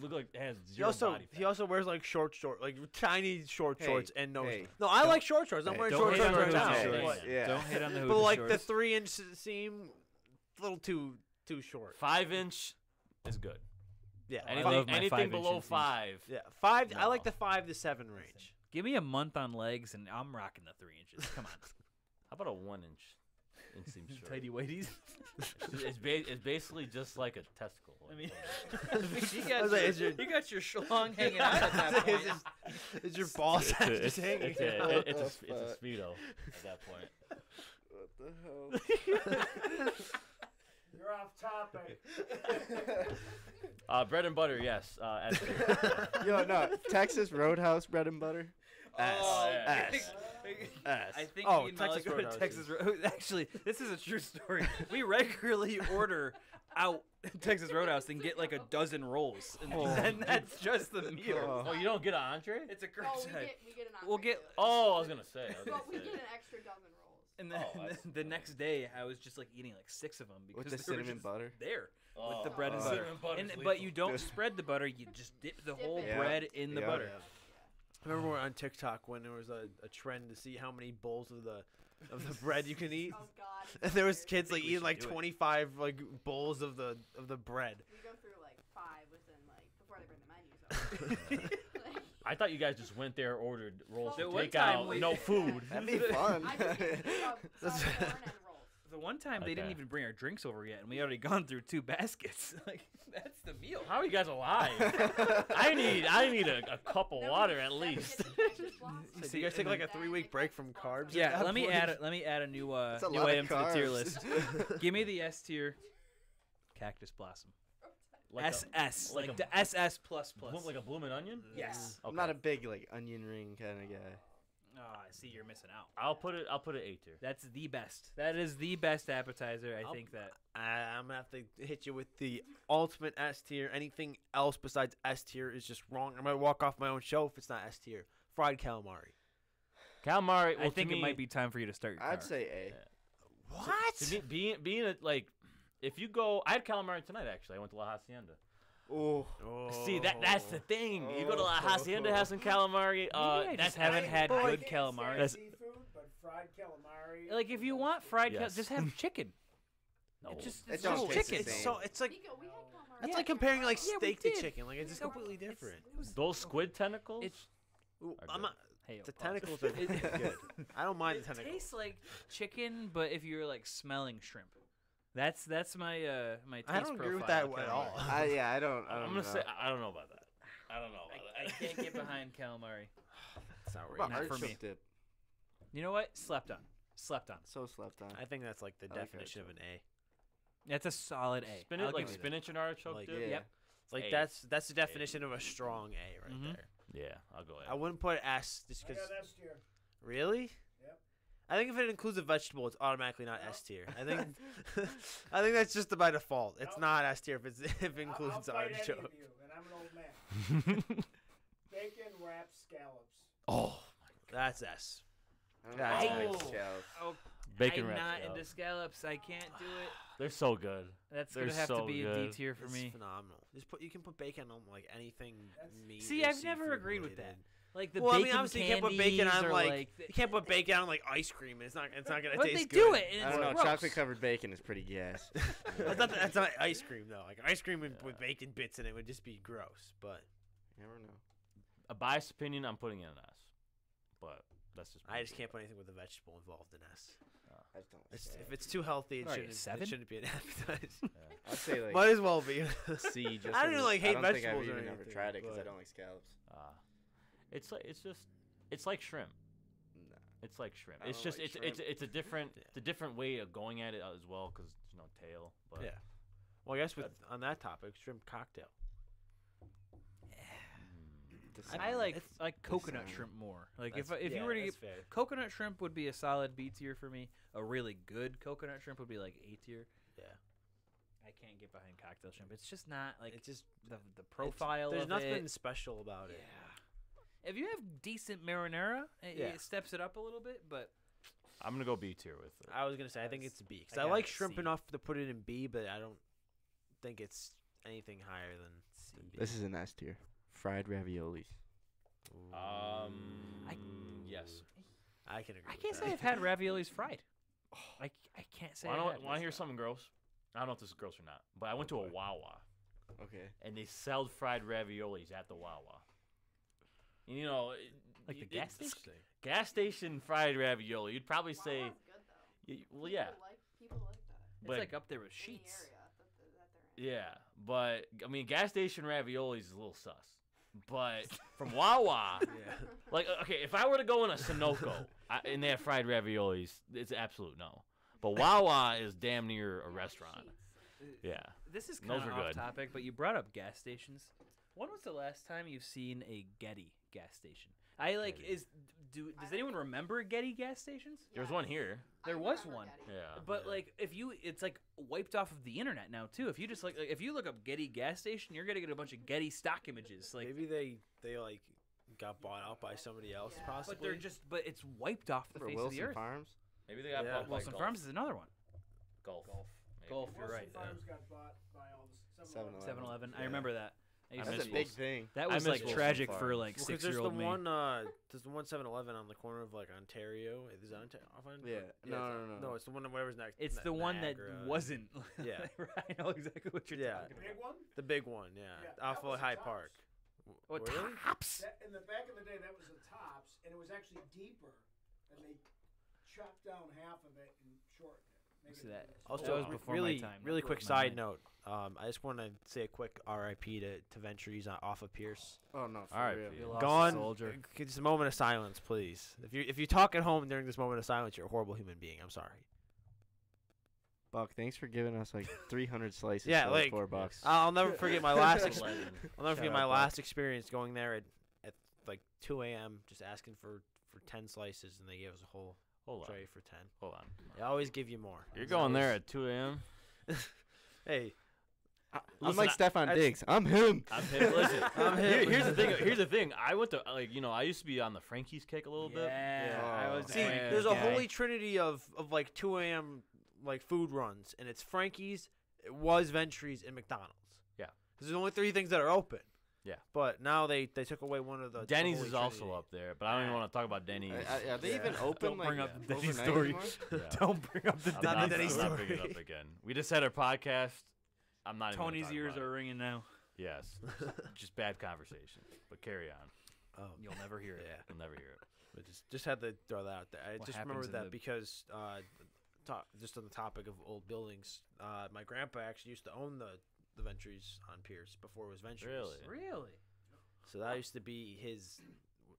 Look like it has zero body fat. He also wears like short like tiny short Hey, shorts and no. hey. No, I like short shorts. I'm Hey, wearing don't short hate shorts on right the now. hoodie Yeah. shorts. Yeah. Don't hate on the hoodie But like shorts. the 3-inch seam, a little too short. 5-inch is good. Yeah, I Anything, love my anything 5-inch below inseams. 5. yeah, 5. I No. like the 5 to 7 range. Give me a month on legs, and I'm rocking the 3 inches. Come on. How about a 1-inch inseam short? Tighty whities. It's basically just like a testicle. I mean, I was like, is your- you got your schlong hanging out at that point. Is your ball sack it's, just hanging? it's, a, out? it- it's, a, the it's a fuck? speedo at that point. What the hell? You're off topic. Bread and butter, yes. S tier. Yo, no. Texas Roadhouse bread and butter. S. Oh, yeah. S. S. I think Oh, me and Texas Molly go to Roadhouse Texas Actually, this is a true story. We regularly order out Texas Roadhouse and get like a dozen rolls, and that's just the meal. Oh, you don't get an entree? It's a Oh, curbside. we get an We'll entree get- too. Oh, I was gonna say. But we get an extra dozen rolls. And then Oh, that's- the next day, I was just like eating like 6 of them because With the they were cinnamon just butter? there Oh, with the bread and Oh. butter. cinnamon butter's And, lethal. but you don't Dude. spread the butter; you just dip the Dip whole it. Yeah. bread in the Yeah. butter. I remember on TikTok when there was a trend to see how many bowls of the bread you can eat. Oh God. it's And there was weird. kids like we eating should like do it. 25 like bowls of the bread. We go through like 5 within like before they bring the menus over. Like, I thought you guys just went there, ordered rolls The to one take time out, we- no food. That'd be fun. I just get That's- corn and rolls. The one time they didn't Okay. even bring our drinks over yet, and we already gone through 2 baskets. Like that's the meal. How are you guys alive? I need a cup of Then we water get at 7 least. Texas Blossom. So See, you guys take and like a then- 3-week break from carbs? Yeah, at that let me point? add a new That's a new lot of item to the tier carbs. list. Give me the S tier, cactus blossom. Like SS, like like a- the SS plus plus. like a blooming onion. Yes. I'm not a big like onion ring kind of guy. Oh, I see you're missing out. I'll put it A tier. That's the best. That is the best appetizer. I I'll- think that. I'm gonna have to hit you with the ultimate S tier. Anything else besides S tier is just wrong. I might walk off my own show if it's not S tier. Fried calamari. Calamari. Well, I think to it me, might be time for you to start your car. I'd say A. What? To me, being a, like, if you go, I had calamari tonight actually. I went to La Hacienda. Oh, See that's the thing. You go to La Hacienda, have some calamari. Maybe I That's just haven't had I good can't calamari. stand That's- seafood, but fried calamari. Like if you want fried, Yes. just have chicken. No. It's just It it's don't just taste the chicken. same. It's like Nico, we had calamari. that's Yeah. like comparing like Yeah, we steak to did. chicken. Like it's just completely different. Those squid tentacles. It's Ooh, Are I'm good. not. hey, The pause. tentacles are good. I don't mind It the tentacles. tastes like chicken, but if you're like smelling shrimp. That's my my taste I don't agree with profile that of at calamari. all. I don't. I'm gonna know. say I don't know about that. I don't know about I that. can't get behind calamari. It's What outrageous. about Not for artichoke me. dip? You know what? Slept on. Slept on. So slept on. I think that's like the I like definition of an A. That's a solid A. Spinach, I'll like give you that. spinach and artichoke Like, dip. yeah. Yep. Like A. that's the definition of a strong A right Mhm. there. Yeah, I'll go I ahead. wouldn't put S just I because. got S tier. Really? Yep. I think if it includes a vegetable, it's automatically not S tier. I think, I think that's just by default. It's Nope. not S tier if it I'll includes fight any of artichoke. you, and I'm an old man. Bacon wrapped scallops. Oh, That's S. I don't That's know. nice. Like scallops. Oh, bacon I'm wrapped not scallops. into scallops. I can't do it. They're so good. That's They're gonna have to so be a D good. tier for It's me. phenomenal. You can put bacon on like anything meat. See, or I've never seafood agreed with related. that. Like the Well, I bacon mean, obviously you can't put bacon candies on or, like the- you can't put bacon on like ice cream. And it's not gonna But taste they good. do it. And I it's don't know. gross. Chocolate covered bacon is pretty gas. That's not ice cream though. Like ice cream with bacon bits in it would just be gross. But You never know. A biased opinion, I'm putting it in an S. But that's just. I just can't put anything with a vegetable involved in S. I just don't. Like If it's too healthy, it Alright, shouldn't. seven? It shouldn't be an appetizer. I'd say like Might as well be. C. Just I don't even like hate I don't think vegetables I've or even ever anything, tried it because I but- don't like scallops. It's like shrimp. Nah. It's like shrimp. I It's don't just like it's a different Yeah. it's a different way of going at it as well because tail. But Yeah. Well, I guess on that topic, shrimp cocktail. I like It's- coconut Sound. shrimp more. Like That's- if you yeah, were to that's get fair. coconut shrimp would be a solid B tier for me. A really good coconut shrimp would be like A tier. Yeah. I can't get behind cocktail shrimp. It's just not like It's just the profile There's of nothing it. special about Yeah. it. If you have decent marinara, Yeah. it steps it up a little bit, but I'm gonna go B tier with it. I was gonna say I think it's a B because I I got like a shrimp C. enough to put it in B, but I don't think it's anything higher than B. This is an S tier. Fried raviolis. Yes. I can agree. I with can't that. say I've had raviolis fried. I can't say. Want I to hear something gross? I don't know if this is gross or not, but I went to a Wawa Okay. and they sell fried raviolis at the Wawa. And, Like the gas station? Gas station fried ravioli. You'd probably say, Wawa's good though. well, yeah, People like that. It's but like up there with In the sheets. area that they're in. yeah, but I mean, gas station raviolis is a little sus. But from Wawa, Yeah. like, okay, if I were to go in a Sunoco and they have fried raviolis, it's an absolute no. But Wawa is damn near a Yeah, with restaurant. sheets. Yeah. This is Those kind of are off good. topic, but you brought up gas stations. When was the last time you've seen a Getty gas station? I like does anyone remember Getty gas stations? There was one here. There was one. Yeah. But like it's like wiped off of the internet now too. If you just like if you look up Getty gas station, you're gonna get a bunch of Getty stock images. Like Maybe they like got bought out by somebody else, possibly. but it's wiped off the For face Wilson of the earth. Farms. Maybe they got Yeah. bought by Wilson Gulf. Farms is another one. Golf. Maybe. Golf, you're Wilson right. Farms got bought by all the 7-Eleven. 7-Eleven. I Yeah. remember that. I used I to That's a miss big Wilson. thing. That I was miss like Wilson tragic for Farms. like Well, 'cause there's 6-year-old me. there's the one 7-Eleven on the corner of like Ontario. Is that Ontario? Yeah. No. No, it's the one whatever's next. It's the one that Niagara. wasn't. Yeah. I know exactly what you're Yeah. talking Big about. one? The big one, yeah, Yeah, off that was of the High Tops. Park. What Really? tops? That, in the back of the day, that was the Tops, and it was actually deeper, and they chopped down half of it and shortened it. Made See it that? really Also, That was re- before my really, time. really That quick was my side night. note. I just want to say a quick RIP to Ventures off of Pierce. Oh no. For All right, real. Pete. We lost a Gone. soldier. Just a moment of silence, please. If you talk at home during this moment of silence, you're a horrible human being. I'm sorry. Buck, thanks for giving us like 300 slices. Yeah, for like, $4. I'll never forget my last. Legend. I'll never Shout forget out, my Buck. last experience going there at like 2 a.m. just asking for 10 slices, and they gave us a whole Hold on. tray for 10. Hold on. They always give you more. You're It's going there always- at 2 a.m. Hey, I'm Listen, like Stefan I- Diggs. I'm him. I'm him. Listen, I'm him. Here's the thing. Here's the thing. I went to I used to be on the Frankie's kick a little bit. Yeah, I was. see, a there's a guy. holy trinity of like 2 a.m. like food runs, and it's Frankie's, it was Ventures, and McDonald's. Yeah. Because there's only 3 things that are open. Yeah. But now they took away one of the. Denny's holy is also trinity. up there, but I don't even want to talk about Denny's. Are they even Yeah. open? Don't like, bring up the Denny's overnight story. anymore? Yeah. Don't bring up the I'm Not not, the Denny's I'm not bringing it story. up again. We just had our podcast. I'm not even gonna Tony's talk ears about are ringing now. it. Yes. Just bad conversation. But carry on. You'll never hear it. Yeah. You'll never hear it. But just had to throw that out there. I What just happens remembered in that the- because just on the topic of old buildings, my grandpa actually used to own the Ventures on Pierce before it was Ventures. Really? Really? So that used to be his.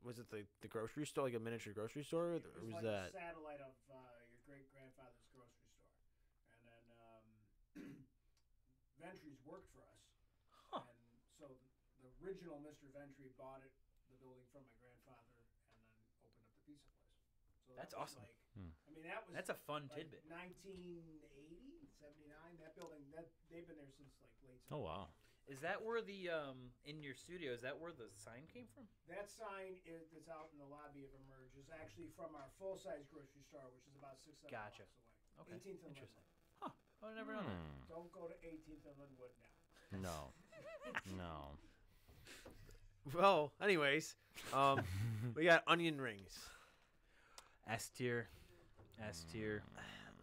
Was it the grocery store, like a miniature grocery store? It Or was was like that? a satellite of your great grandfather's grocery store, and then Ventries worked for us, Huh. and so the original Mr. Ventry bought the building from my grandfather, and then opened up the pizza place. So That's that was awesome. Like, Hmm. I mean, that was That's a fun like tidbit. 1980, 79. That building, they've been there since like late. Oh 70s. wow. Is that where the in your studio? Is that where the sign came from? That sign that's out in the lobby of Emerge is actually from our full size grocery store, which is about 6-7 Gotcha. blocks away. Okay, 18th and interesting. Linwood. I would never know that. Don't go to 18th and Linwood now. No. No. Well, anyways, we got onion rings. S tier, S tier.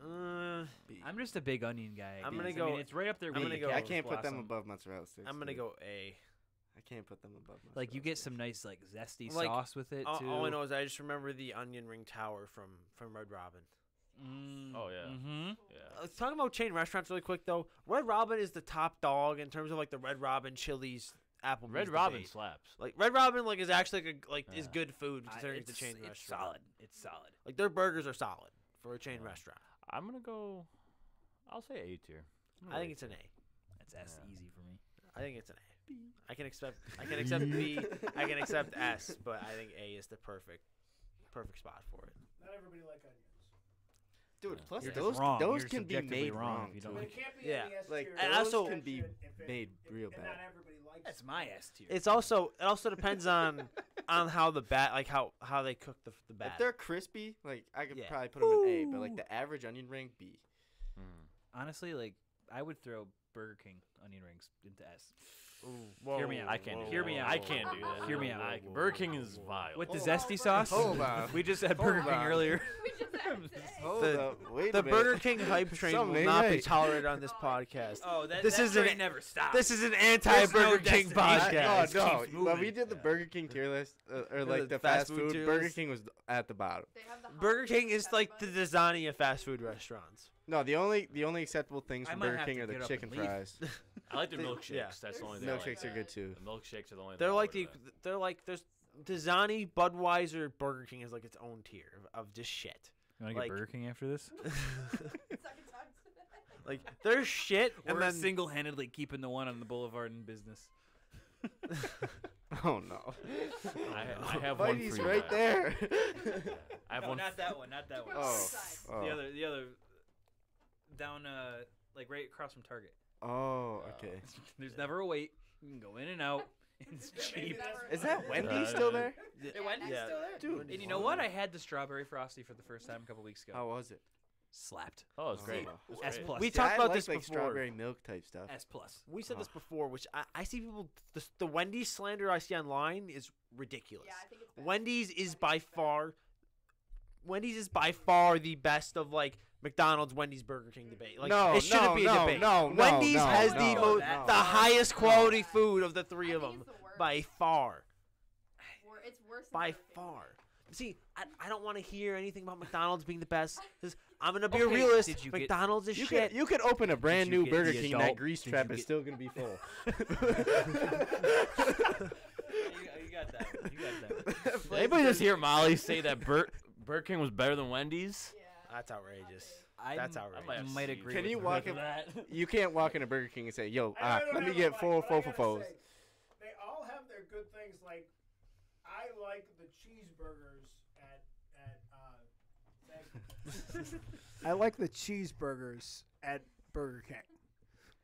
Uh, I'm just a big onion guy. I'm I gonna mean, go- it's right up there. I'm with gonna the go- I Carol's can't put them Blossom. above mozzarella sticks. I'm gonna dude. go A. I can't put them above mozzarella Like you get sticks. some nice like zesty Like, sauce with it too. All I know is I just remember the onion ring tower from Red Robin. Oh, yeah. Mm-hmm. Yeah. Let's talk about chain restaurants really quick though. Red Robin is the top dog in terms of like the Red Robin Chili's Applebee's Red Robin debate. slaps. Like Red Robin like is actually is Yeah. good food considering it's a chain It's restaurant. solid. It's solid. Like their burgers are solid for a chain Yeah. restaurant. I'm gonna go. I'll say A tier. I think it's an A. That's S Yeah. easy for me. I think it's an A. I can accept B. I can accept S, but I think A is the perfect spot for it. Not everybody like onions. Dude, plus You're those just wrong. those You're can be subjectively made wrong wrong if you too. don't But like it can't be Yeah. in the S Like, tier. and It's also- an can be exception if made real and bad. not everybody likes That's it. my S tier. It also depends on how the bat like how they cook the bat. If they're crispy, like I could Yeah. probably put them in A, but like the average onion ring B. Honestly, like I would throw Burger King onion rings into S. Whoa, Hear me out. I can't. do Hear that. me out. I can't do that. Hear me out. Burger King is vile. With the Hold zesty on. sauce? Hold on. We just had Hold Burger King on. earlier. We just have to say. Hold The- up, wait The a minute. Burger King hype train will Something not be ain't right. tolerated on this podcast. Oh, that This that isn't train it. never stops. This is an anti-Burger King destination. podcast. No, keeps when we moving. did the Yeah. Burger King tier list, or The like the fast fast food food, tier Burger list? King was at the bottom. They have the Burger hot King is pepper like the bun. Dasani of fast food restaurants. No, the only acceptable things I from might Burger have King to are the get up chicken and leave. fries. I like their They- milkshakes. yeah. That's the only thing. I like. Milkshakes are good too. The milkshakes are the only. They're thing I like order there's Dasani, Budweiser, Burger King is like its own tier of just shit. You want to get Burger King after this? Suck it, suck it. Like there's shit, and We're then single-handedly keeping the one on the boulevard in business. Oh no. I have one Whitey's for you right guys. there. I have No, one. not that one. Not that one. Oh. Oh. The other, down like right across from Target. Oh, okay. There's never a wait. You can go in and out. It's cheap. Is that Wendy's still there? Wendy's Yeah. still there, Dude. And you know what? I had the strawberry frosty for the first time a couple weeks ago. How was it? Slapped. Oh, it's great. Oh. It's S great. plus. We See, talked I about like, this like before. strawberry milk type stuff. S plus. We said this before, which I see people. The Wendy's slander I see online is ridiculous. Yeah, I think it's better. Wendy's is Wendy's by is better. far. Wendy's is by far the best of like McDonald's, Wendy's, Burger King debate. Like No, it shouldn't no, be a no, debate. no, Wendy's no, has no, the no, most, no. the highest quality No. food of the three I of think them it's the worst. by far. It's worse than By Burger King. far. See, I don't want to hear anything about McDonald's being the best. 'Cause I'm gonna be Okay, a realist. did you get- McDonald's is You shit. could open a brand you new get Burger the King. adult- That grease did trap you is get- still gonna be full. You got that one. You got that one. Did anybody just hear Molly say that Burger King was better than Wendy's? Yeah. That's outrageous. I That's I outrageous. might have to might see agree Can with you her. walk in? that. You can't walk in a Burger King and say, "Yo, I don't let me have get a full mic, but I gotta fofos." say, They all have their good things. Like, I like the cheeseburgers at I like the cheeseburgers at Burger King,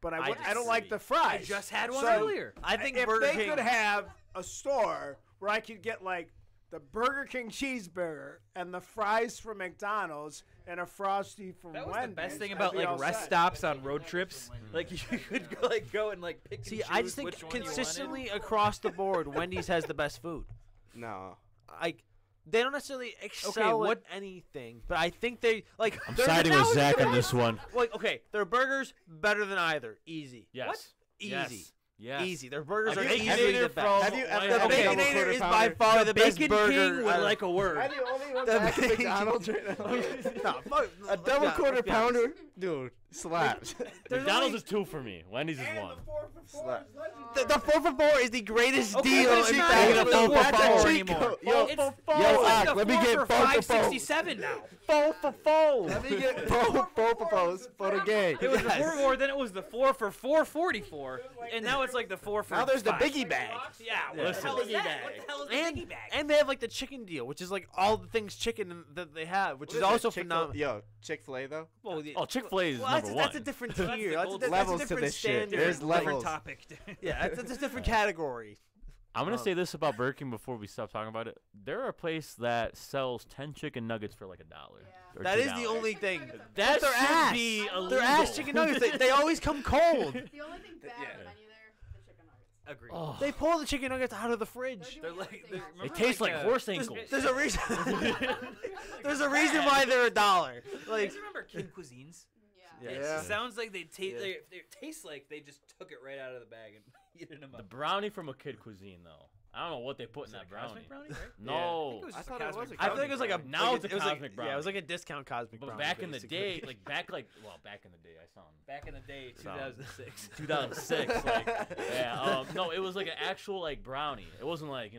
but I don't like the fries. I just had one So, earlier. I think if Burger they King could have a store where I could get like the Burger King cheeseburger and the fries from McDonald's and a Frosty from That was Wendy's, the best thing I'd about be like all rest set. stops on road trips. Like you could go and like pick. See, and I choose just think which one you wanted. consistently across the board, Wendy's has the best food. No. Like they don't necessarily excel what- at anything, but I think they like. I'm their siding with McDonald's Zach good. on this one. Like okay, their burgers better than either. Easy. Yes. What? Easy. Yes. Yes. Easy. Their burgers A are easily Baconator the best. from Have you ever White The had a House. double Baconator quarter is by pounder? far the best Bacon burger. King would like a word. Am I the only one The back at Bacon- McDonald's right now? No, fuck, A double yeah, quarter let's be honest. pounder, dude, slaps. There's McDonald's only- is 2 for me. Wendy's is And 1. the 4 for 4 Slap. is legendary. The 4 for 4 is the greatest Okay, deal but it's in not bagging even a the 4 4 for for 4 4 anymore. anymore. Yo, It's yo, it's like Ak, the let me 4 get for 4 for 4. $5.67 now. 4 for 4. Let me get 4 for the game. It was the Yes. 4 for 4, then it was the 4 for $4.44, and now it's like the 4 for. Now there's the $5. biggie bag. Yeah, what the Listen. hell is Biggie that? bag. What the hell is the And, biggie bag? and they have like the chicken deal, which is like all the things chicken that they have, which is also phenomenal. Yo, Chick-fil-A though. Well, the- Oh, Chick-fil-A is well, number that's 1. a different That's the tier. That's a, gold that's levels a to different this shit. standard. There's different levels. topic. Yeah, it's a different category. I'm going to say this about Burger King before we stop talking about it. They're a place that sells 10 chicken nuggets for like $1. Yeah. or That is $2. the only thing. That Their should ass. be Their ass illegal. chicken nuggets. They always come cold. The only thing bad Yeah. on the menu there, the chicken nuggets. Agreed. Oh. They pull the chicken nuggets out of the fridge. They're They're like, doing they're, everything It else. tastes like horse There's, ankles. there's a reason. There's a reason why they're $1. You Like guys remember King Cuisines? Yeah. Yeah. It sounds like they taste. Yeah. They taste like they just took it right out of the bag and eaten them The up. brownie from a kid cuisine, though. I don't know what they put in Was that it a cosmic brownie. brownie, right? No. I think it was I just thought a it was cosmic a I feel like it was like a brownie. Now like it's a it was like- cosmic Yeah, it brownie. was like a discount cosmic But brownie. back in the day, basically. back in the day, I saw him. Back in the day, So- 2006. 2006. No, it was like an actual like brownie. It wasn't like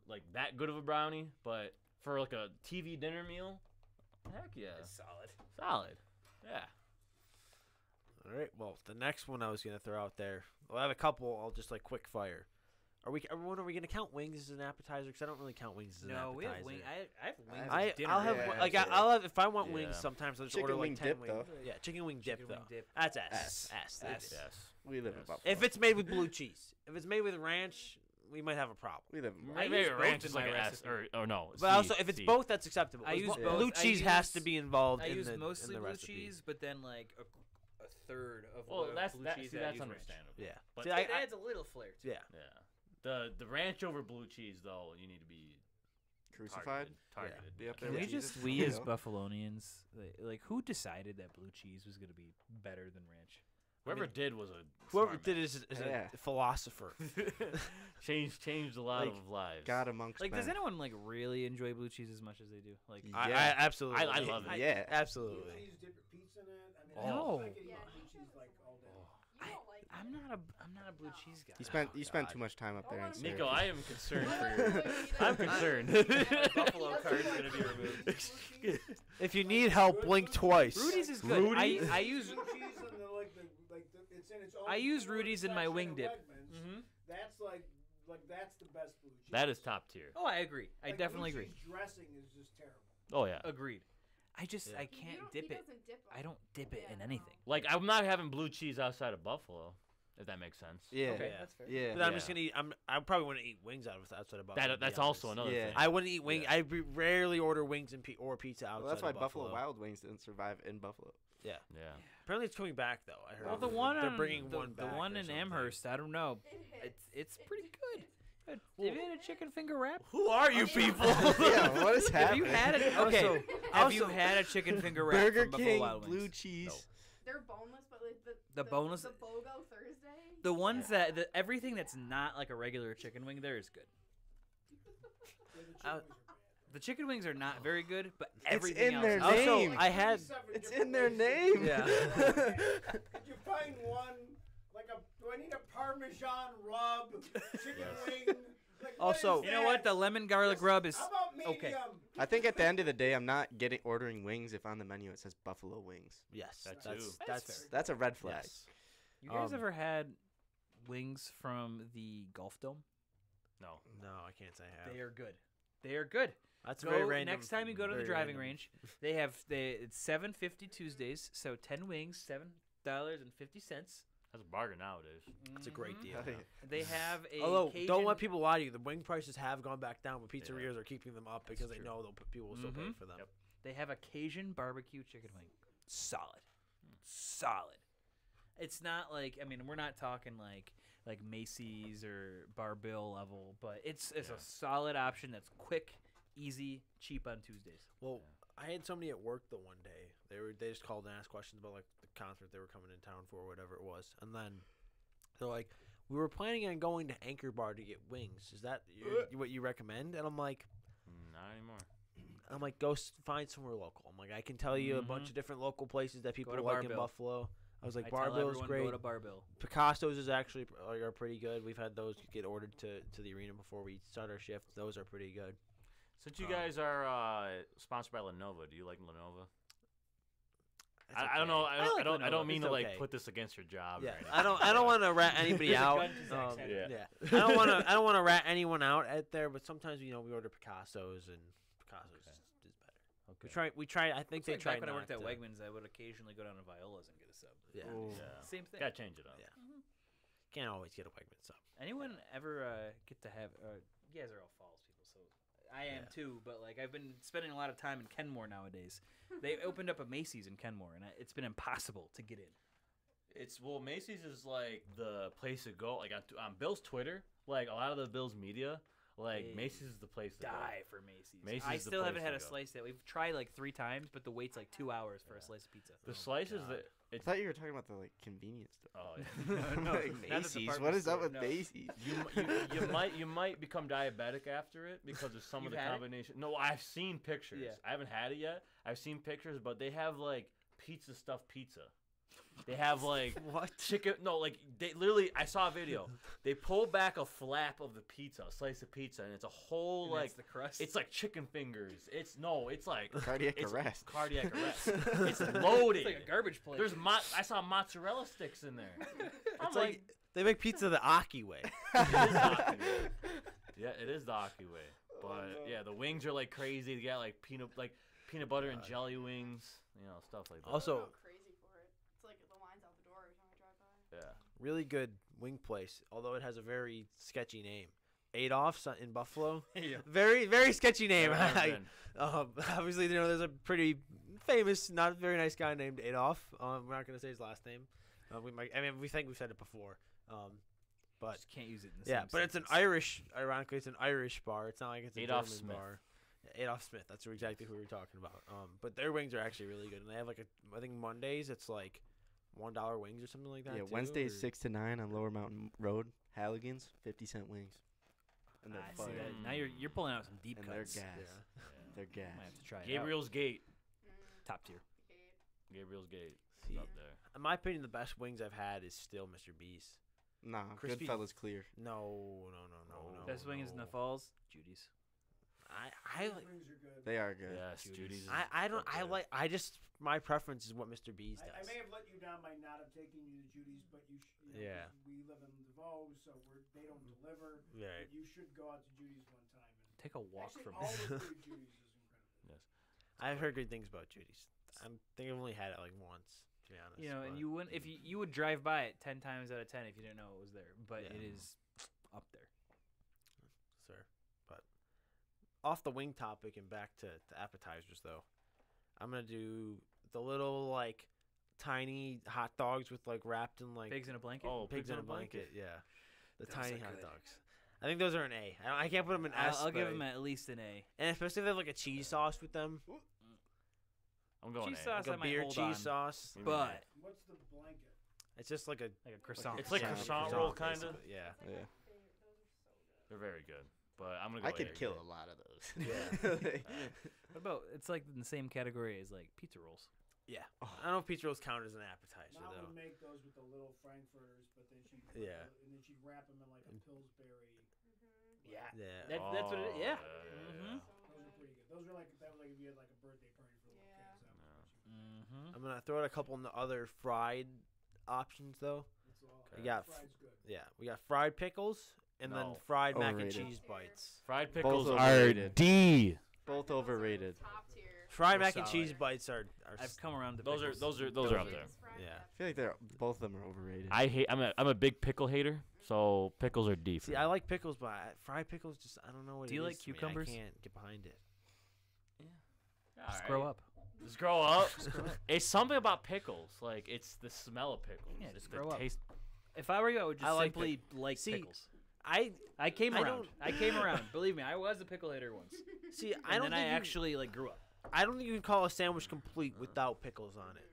like that good of a brownie, but for like a TV dinner meal, heck yeah, Solid. solid. Yeah. All right. Well, the next one I was gonna throw out there. Well, I have a couple. I'll just like quick fire. Are we gonna count wings as an appetizer? Because I don't really count wings as an No, appetizer. we have wing. I have wings. I- as dinner. I'll have Yeah, like that's I'll have if I want Yeah. wings. Sometimes I'll just Chicken order like wing 10 dip, wings. though. Yeah, chicken wing dip Chicken though. wing dip. That's S. S. Yes. We live in Yes. Buffalo. If it's made with blue cheese, if it's made with ranch, we might have a problem. we live in I Maybe use both ranch in is my like an S recipe. or no. But C, also, if it's C. both, that's acceptable. I As use long- both. Blue I cheese has use- to be involved I in use the mostly in the blue recipe. cheese, but then like a third of Well, the that's blue that, cheese see, that I that's use ranch. understandable. Yeah. But See, It adds a little flair to it. yeah. Yeah. The ranch over blue cheese though, you need to be crucified. targeted. Be up yeah. there Can we with just, Jesus. we You as know? Buffalonians, like who decided that blue cheese was going to be better than ranch? Whoever did was a Whoever smart did man. it is Yeah. a philosopher. changed a lot Like, of lives. God amongst Like, men. does anyone like really enjoy blue cheese as much as they do? Like, Yeah. I absolutely. I love it. Yeah. Absolutely. You dip your pizza in it. I mean, No. I could eat Yeah. blue cheese like all day. You don't like I'm not a blue cheese guy. You spent God. too much time up there in Nico, Syracuse. I am concerned for it. your. I'm concerned. Buffalo card's gonna be removed. If you need help, blink twice. Rudy's is good. Rudy's? I use Blue cheese and it's in its own. I use Rudy's in my wing dip. Wegmans. Mhm. That's like like that's the best blue cheese. That is top tier. Oh, I agree. I Like, definitely blue agree. cheese dressing is just terrible. Oh yeah. Agreed. I just Yeah. I can't dip it. I don't dip it in anything. Like I'm not having blue cheese outside of Buffalo, if that makes sense. Yeah. Okay, Yeah. that's fair. Yeah. But I'm just gonna eat. I probably wouldn't eat wings outside of Buffalo. to be That's also honest. another Yeah. thing. I wouldn't eat wing. Yeah. I rarely order wings and or pizza outside. Well, that's why of Buffalo Wild Wings didn't survive in Buffalo. Yeah. Yeah. Apparently it's coming back though. I heard. Well, the one they're on bringing the, one the back. one or in something. Amherst, I don't know. It's pretty good. Have you had a chicken finger wrap? Who are you people? Yeah, what is Have you happening? had it? Okay. Also- Have you had a chicken finger wrap Burger from Buffalo King Wild Wings? blue cheese. They're boneless, but like The boneless- the BOGO Thursday. The ones that everything that's not like a regular chicken wing there is good. The chicken wings are not very good, but everything in else their is Also, name. I had. It's in their name. Yeah. Did you find one like a? Do I need a Parmesan rub chicken wing? Like, what Also- is You know what? that? The lemon garlic rub is How about medium? okay. I think at the end of the day, I'm not ordering wings if on the menu it says buffalo wings. Yes. That That's too. that's That's a red flag. yes. You guys Um, ever had wings from the Gulf Dome? No. No, I can't say I have. They are good. They are good. That's Go, very random. next time you go to the very driving random. range, it's $7.50 Tuesdays, so 10 wings, $7.50. That's a bargain nowadays. That's a great deal. Hell yeah. They have a Although, Cajun, don't let people lie to you. The wing prices have gone back down, but pizzerias are keeping them up because they true. know people will still pay Mhm. for them. Yep. They have a Cajun barbecue chicken wing. Solid. Solid. It's not like, I mean, we're not talking like Macy's or Bar Bill level, but it's a solid option that's quick, easy, cheap on Tuesdays. Well, I had somebody at work the one day. They just called and asked questions about like the concert they were coming in town for, or whatever it was, and then they're like, "We were planning on going to Anchor Bar to get wings. Is that what you recommend?" And I'm like, Not anymore. go find somewhere local. I'm like, I can tell you a bunch of different local places that people to like Bar in Bill. Buffalo. I was like, I Bar tell Bill's everyone, great. go to Bar Bill. Picasso's is actually are pretty good. We've had those get ordered to the arena before we start our shift. Those are pretty good. Since you guys are sponsored by Lenovo, do you like Lenovo? It's I don't know. okay. I like don't Lenovo. mean It's to okay. like put this against your job. or Yeah, anything. I don't want to rat anybody There's a out. gun to Zack's head. Yeah. I don't want to rat anyone out at there, but sometimes we order Picasso's and Picasso's is better. We try. I think It's they like try back when I worked not at to- Wegmans, I would occasionally go down to Viola's and get a sub. Yeah, Ooh. Yeah. Same thing. Gotta change it up. Yeah. Can't always get a Wegmans sub. Anyone ever get to have? You guys are all Falls people, so I am Yeah. too. But like, I've been spending a lot of time in Kenmore nowadays. They opened up a Macy's in Kenmore, and it's been impossible to get in. Macy's is like the place to go. Like on Bill's Twitter, like a lot of the Bill's media, like They Macy's is the place to Die for Macy's. Macy's I is the still haven't place had to a go. slice that we've tried like 3 times, but the wait's like 2 hours for a slice of pizza. go. The slices God. that I it's thought you were talking about the like convenience store. oh yeah. No, Like not the Macy's. department What is up store, with no. Macy's? you might become diabetic after it because of some You've of the had it? combination. No, I've seen pictures. Yeah. I haven't had it yet. I've seen pictures, but they have like pizza stuffed pizza. They have like What? chicken. No, like they literally. I saw a video. They pull back a flap of the pizza, a slice of pizza, and it's a whole And like that's the crust. it's like chicken fingers. It's like Cardiac it's arrest. Cardiac arrest. It's loaded. It's like a garbage plate. There's I saw mozzarella sticks in there. I'm It's like they make pizza the Aki way. it is the Aki way. Yeah, it is the Aki way. But yeah, the wings are like crazy. They got like peanut butter and jelly wings. Stuff like that. Also- I go crazy for it. It's like the lines out the door every time I drive by. yeah. Really good wing place, although it has a very sketchy name. Adolph's in Buffalo. Yeah. Very, very sketchy name. Never been. Obviously, there's a pretty famous, not very nice guy named Adolf. We're not going to say his last name. We think we've said it before. But Just can't use it in the yeah, same but it's an sentence. Irish. Ironically, it's an Irish bar. It's not like it's a Adolf German Smith. bar. Yeah, Adolf Smith. That's exactly who we were talking about. But their wings are actually really good, and they have I think Mondays it's like $1 wings or something like that. Yeah, too, Wednesdays or- 6 to 9 on Lower Mountain Road, Halligan's, 50-cent wings. And they're I see fire. that. Now you're pulling out some deep And they're cuts. gas. Yeah. They're gas. Might have to try it out. Gabriel's Gate. Top tier. Gabriel's Gate. See, It's up there. in my opinion, the best wings I've had is still Mr. B's. Nah, Crispy- Goodfellas clear. No. Best wing is in the Falls. Judy's. I like. Wings are good. They are good. Yes, Judy's. I don't. I like. I just. My preference is what Mr. B's does. I may have let you down by not have taken you to Judy's, but you should. Yeah. We live in DeVoe, so they don't deliver. Right. But you should go out to Judy's one time. And Take a walk actually, from all the food at Judy's is incredible. I've heard good things about Judy's. I think I've only had it like once, to be honest. You know, and but- you wouldn't if you would drive by it 10 times out of 10 if you didn't know it was there, but Yeah. it is up there. sir. But off the wing topic and back to appetizers, though, I'm gonna do the little like tiny hot dogs with like wrapped in like Pigs in a blanket. Oh, pigs in a blanket. Yeah, the Those tiny are hot good. dogs. I think those are an A. I can't put them in S. I'll give but- them at least an A. and especially if they have like a cheese sauce with them, I'm going Cheese A. sauce. like I a might beer hold cheese on. sauce. Mm. But What's the blanket? It's just like a like a croissant. It's like Yeah. croissant roll, kind of. basically, Yeah. That's like Yeah. my favorite. Those are so good. They're very good. But I'm gonna go. I A could kill again. a lot of those. Yeah. What about? It's like in the same category as like pizza rolls. Yeah. I don't know if pizza rolls count as an appetizer Mom though. would make those with the little frankfurters, but then she'd Yeah. and then she'd wrap them in like a Pillsbury. Yeah. Yeah. That's what it. Yeah. Yeah. Those are pretty good. Those were like that was like if you had like a birthday party for little Yeah. kids. That was what you- Mm-hmm. I'm gonna throw out a couple of the other fried options though. That's all. You got Fried's good. Yeah, we got fried pickles and then No. fried mac and Overrated. cheese bites. Fried pickles are overrated. D. Both Those are overrated. Top tier. Fried They're mac and solid. cheese bites are I've come around to Those are pickles. those are up there. It's fried Yeah. up. I feel like they're both of them are overrated. I hate. I'm a big pickle hater. So pickles are D. For See, me. I like pickles, but fried pickles just I don't know what Do it you is like to me. cucumbers? I can't get behind it. Just grow up. Just grow up. It's something about pickles. Like it's the smell of pickles. Yeah, just the grow up. taste. If I were you, I would just I like simply like See, pickles. I I came I around. don't- I came around. Believe me, I was a pickle hater once. see. And I don't then think I you- actually like grew up. I don't think you can call a sandwich complete without pickles on it.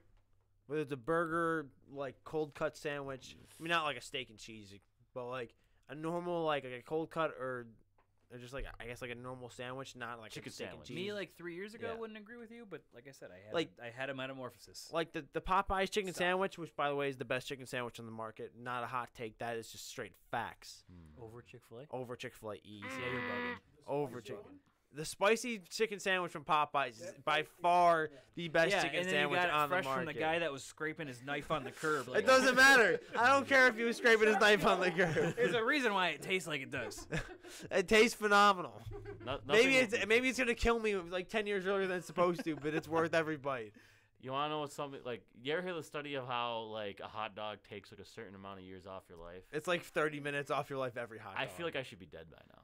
Whether it's a burger, like cold cut sandwich. I mean, not like a steak and cheese, but like a normal like a cold cut or just like I guess like a normal sandwich, not like Chicken a steak sandwich. and cheese. Me like 3 years ago Yeah. wouldn't agree with you, but like I said, Like- I had a metamorphosis. Like the Popeyes chicken Stop. sandwich, which by the way is the best chicken sandwich on the market. Not a hot take. That is just straight facts. Over Chick-fil-A. Over Chick-fil-A easy. Yeah, you're bugging. Over spicy chicken. one? The spicy chicken sandwich from Popeyes is That by spicy- far yeah. the best Yeah, chicken and then sandwich you got it on the fresh market. from the guy that was scraping his knife on the curb. Like, It doesn't matter. I don't care if he was scraping his knife on the curb. There's a reason why it tastes like it does. It tastes phenomenal. Maybe nothing- it's gonna kill me like 10 years earlier than it's supposed to, but it's worth every bite. You want to know what something like? You ever hear the study of how like a hot dog takes like a certain amount of years off your life? It's like 30 minutes off your life every hot dog. I feel like I should be dead by now.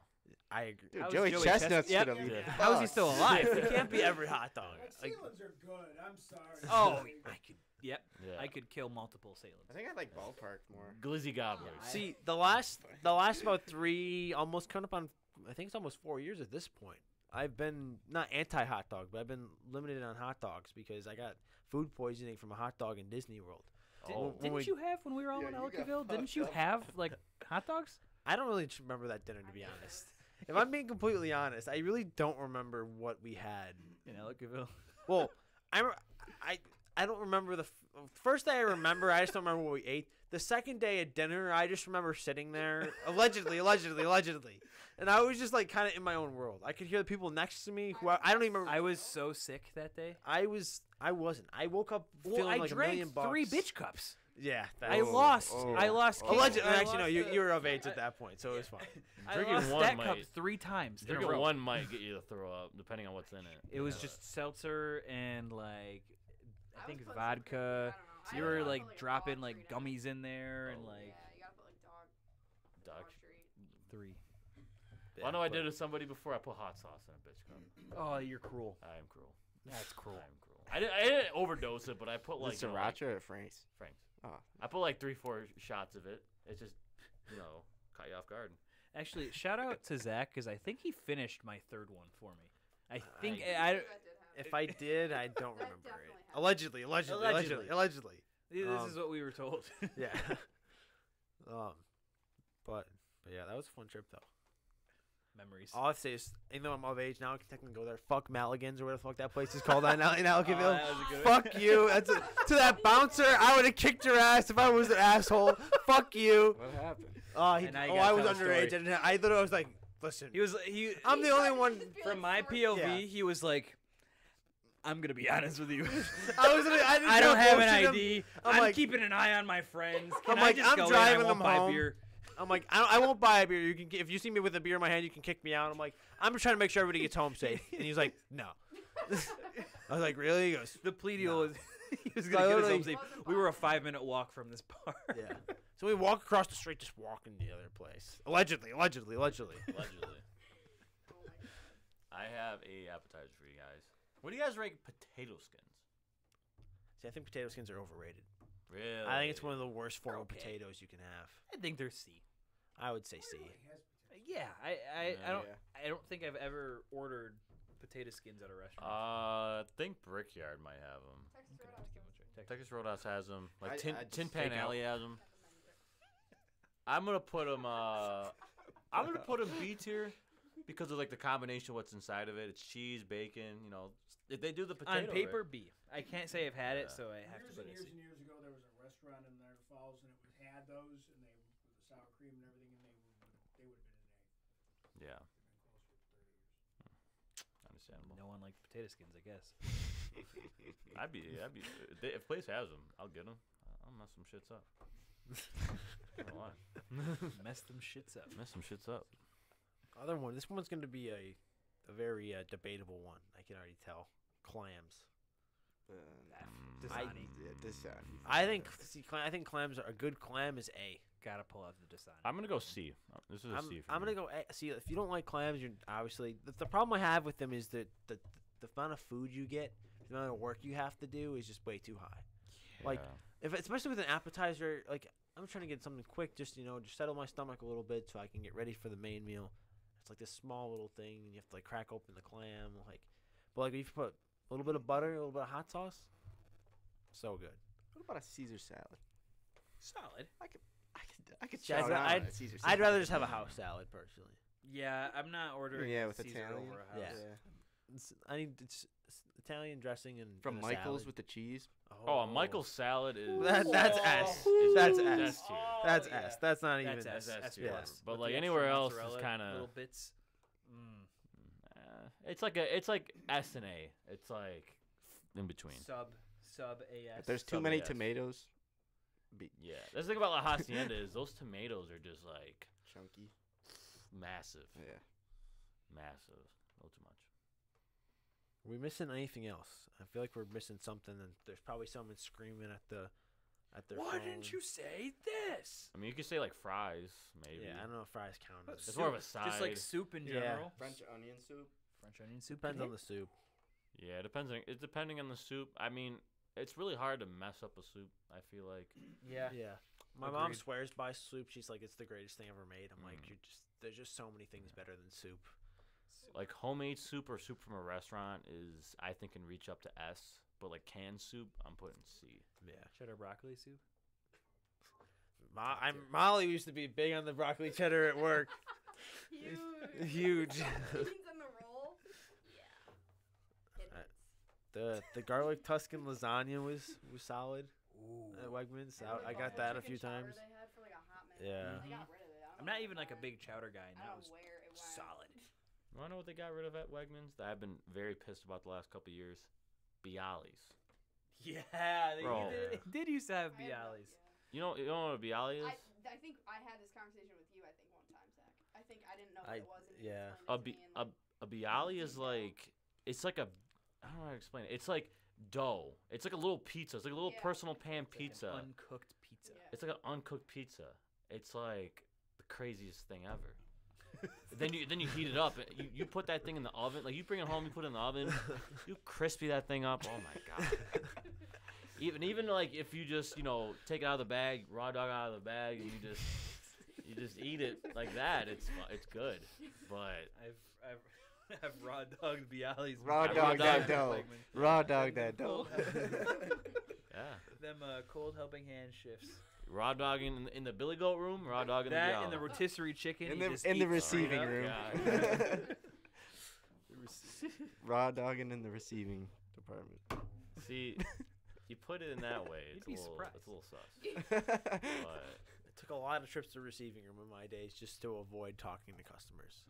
I agree. Dude, How's Joey, Joey Chestnut's Chestnut- gonna be. Yep. How is he still alive? It can't be every hot dog. Like, Like, Ceilings are good. I'm sorry. Oh, I could. Yep, Yeah. I could kill multiple assailants. I think I like ballpark more. Glizzy gobblers. Yeah, see, the last about 3, almost coming up on, I think it's almost 4 years at this point. I've been not anti hot dog, but I've been limited on hot dogs because I got food poisoning from a hot dog in Disney World. Oh. When we- Didn't you have when we were all Yeah, in you got Ellicottville? Didn't fucked you up. have like hot dogs? I don't really remember that dinner to be honest. If I'm being completely honest, I really don't remember what we had. In Ellicottville. Well, I don't remember the first day I remember. I just don't remember what we ate. The second day at dinner, I just remember sitting there, allegedly, and I was just like kind of in my own world. I could hear the people next to me who I don't even remember. I was so sick that day. I wasn't. I woke up feeling Well, I like drank $1 million. 3 bitch cups. Yeah, I Oh, lost. oh, I lost. oh. King- allegedly. I Actually, no, lost you were of age at that point, so it was fine. I Drinking lost one that cup might- 3 times in a Drinking row. one might get you to throw up, depending on what's in it. It was just seltzer and like I think was putting some vodka. I don't know. You I were put, like dog dropping like treat in it. gummies in there and Oh. like Yeah, you gotta put like dog Dog. treat. 3. I know I did it with somebody before. I put hot sauce in a bitch cup. Oh, you're cruel. I am cruel. That's cruel. I am cruel. I didn't overdose it, but I put like Is you it know, like sriracha or Frank's? Frank's. Oh. I put like 3-4 shots of it. It just caught you off guard. Actually, shout out to Zack because I think he finished my 3rd one for me. I think I- I. That did happen. If I did, I don't That remember it. definitely happened. Allegedly. Allegedly. This Um, is what we were told. Yeah. But yeah, that was a fun trip though. Memories. All I have to say is, even though I'm of age now, I can technically go there. Fuck Malligan's or whatever the fuck that place is called in Oh, Ellicottville. that was a good one. Fuck you. To that bouncer, I would have kicked your ass if I was an asshole. Fuck you. What happened? I And now you was gotta tell the underage. story. I thought I was like, listen. He I'm the only started to one just be From like, my "Source- POV, Yeah. he was like, "I'm gonna be honest with you. I I don't have an bullshit him. ID. I'm I'm like- keeping an eye on my friends. Can I'm I like, just I'm go driving in? I won't them buy home. beer." I'm like, I won't buy a beer. You can if you see me with a beer in my hand, you can kick me out. I'm like, I'm just trying to make sure everybody gets home safe. And he's like, no. I was like, really? He goes, The plea deal No. was he was I gonna get us literally- home safe. Wasn't We were a buying. 5-minute walk from this bar. yeah. So we walk across the street, just walking the other place. Allegedly. Allegedly. Oh my God. I have a appetizer for you guys. What do you guys rate potato skins? See, I think potato skins are overrated. Really? I think it's one of the worst form of Okay. potatoes you can have. I think they're C. I would say C. Yeah, I Yeah. don't think I've ever ordered potato skins at a restaurant. I think Brickyard might have them. Texas Roadhouse has them. Like I Tin just Pan take out- Alley has them. I'm gonna put them. I'm gonna put them B tier because of like the combination of what's inside of it. It's cheese, bacon. You know, if they do the potato. On paper, right? B. I can't say I've had it, Yeah. so I have to Years put and it years C. and years ago, there was a restaurant in Niagara Falls, and it had those, and they with the sour cream and everything, and they would have been an A. Yeah, They've been closer to 30 years. understandable. No one liked potato skins, I guess. I'd be. If place has them, I'll get them. I'll mess some shits up. I don't know why. Mess them shits up. Mess some shits up. Other one. This one's going to be a very debatable one. I can already tell. Clams. Dasani. Yeah, Dasani. I think clams are a good clam is A. Gotta pull out the Dasani. I'm gonna go C. This is a C for I'm me. gonna go A. See, if you don't like clams, you're obviously the problem I have with them is that the amount of food you get, the amount of work you have to do is just way too high. Like Yeah. especially with an appetizer, like I'm trying to get something quick, just just settle my stomach a little bit so I can get ready for the main meal. It's like this small little thing, and you have to like crack open the clam, but if you put a little bit of butter, a little bit of hot sauce, so good. What about a Caesar salad? Solid. I could Yeah, chow down on I'd- a Caesar salad. I'd rather just have a house salad personally. Yeah, I'm not ordering Yeah, with Caesar Italian. over a house. Yeah. It's Italian dressing and From and a Michael's salad. with the cheese. Oh, a Michael's salad is. That's S. is- That's is S. tier. That's S. That's not even That's S. S tier. tier. Yes. But With like the anywhere extra else is mozzarella, kind of. little bits. It's like S and A. It's like in between. Sub AS. If there's too Sub many AS. tomatoes, Yeah, that's the thing about La Hacienda is those tomatoes are just like chunky. massive, Yeah. massive. A little too much. Are we missing anything else? I feel like we're missing something, and there's probably someone screaming at their Why phone. didn't you say this? I mean, you could say like fries, maybe. Yeah, I don't know if fries count. as- It's more of a side. Just like soup in Yeah. general. French onion soup. French onion soup. Depends on the soup. Yeah, it's depending on the soup. I mean, it's really hard to mess up a soup. I feel like. Yeah. Yeah. My mom Agreed. swears by soup. She's like, it's the greatest thing ever made. I'm like, Mm. there's just so many things better than soup. Like homemade soup or soup from a restaurant is, I think, can reach up to S. But like canned soup, I'm putting C. Yeah. Cheddar broccoli soup. Molly used to be big on the broccoli cheddar at work. Huge. Huge. Beans on the roll. Yeah. Tidbits. The garlic Tuscan lasagna was solid Ooh. at Wegmans. And I the got buffalo that a chicken few chowder times. They had for like a hot minute. Yeah. They got rid of it. I don't I'm know not even like a why. big chowder guy, and I that don't was know where it went. solid. You wanna know what they got rid of at Wegmans that I've been very pissed about the last couple years? Bialys. Yeah, they, Bro. did used to have I have no Bialys. idea. You don't know what a Bialy is? I think I had this conversation with you. I think one time, Zach. I think I didn't know what I- it was. And you yeah. explained it to me and, A bialy is like it's like a I don't know how to explain it. It's like dough. It's like a little pizza. It's like a little Yeah. personal pan It's like an pizza. uncooked pizza. Yeah. It's like an uncooked pizza. It's like the craziest thing ever. then you heat it up. You put that thing in the oven. Like you bring it home, you put it in the oven. You crispy that thing up. Oh my god. Even like if you just take it out of the bag, raw dog out of the bag, and you just eat it like that. It's good. But I've raw dogged Bialys. Raw Yeah, dog raw that dog. dough. Raw dog that dough. yeah, Them cold helping hand shifts. raw dog in the Billy Goat room, raw dog in the That Bialy. and the rotisserie chicken. In you the just in the eat straight receiving up. room. Yeah. Raw dogging in the receiving department. See, you put it in that way, You'd it's be a little surprised. sus. But took a lot of trips to the receiving room in my days just to avoid talking to customers.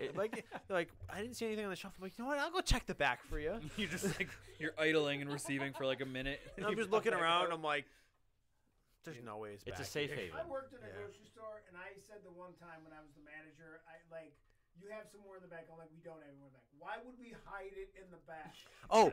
Like I didn't see anything on the shelf. I'm like, you know what? I'll go check the back for you. You're just like you're idling and receiving for like a minute. And I'm just looking around. I'm like, there's no way it's It's back a safe here. haven. I worked in a Yeah. grocery store, and I said the one time when I was the manager, you have somewhere in the back. I'm like, we don't have anywhere in the back. Why would we hide it in the back? Oh,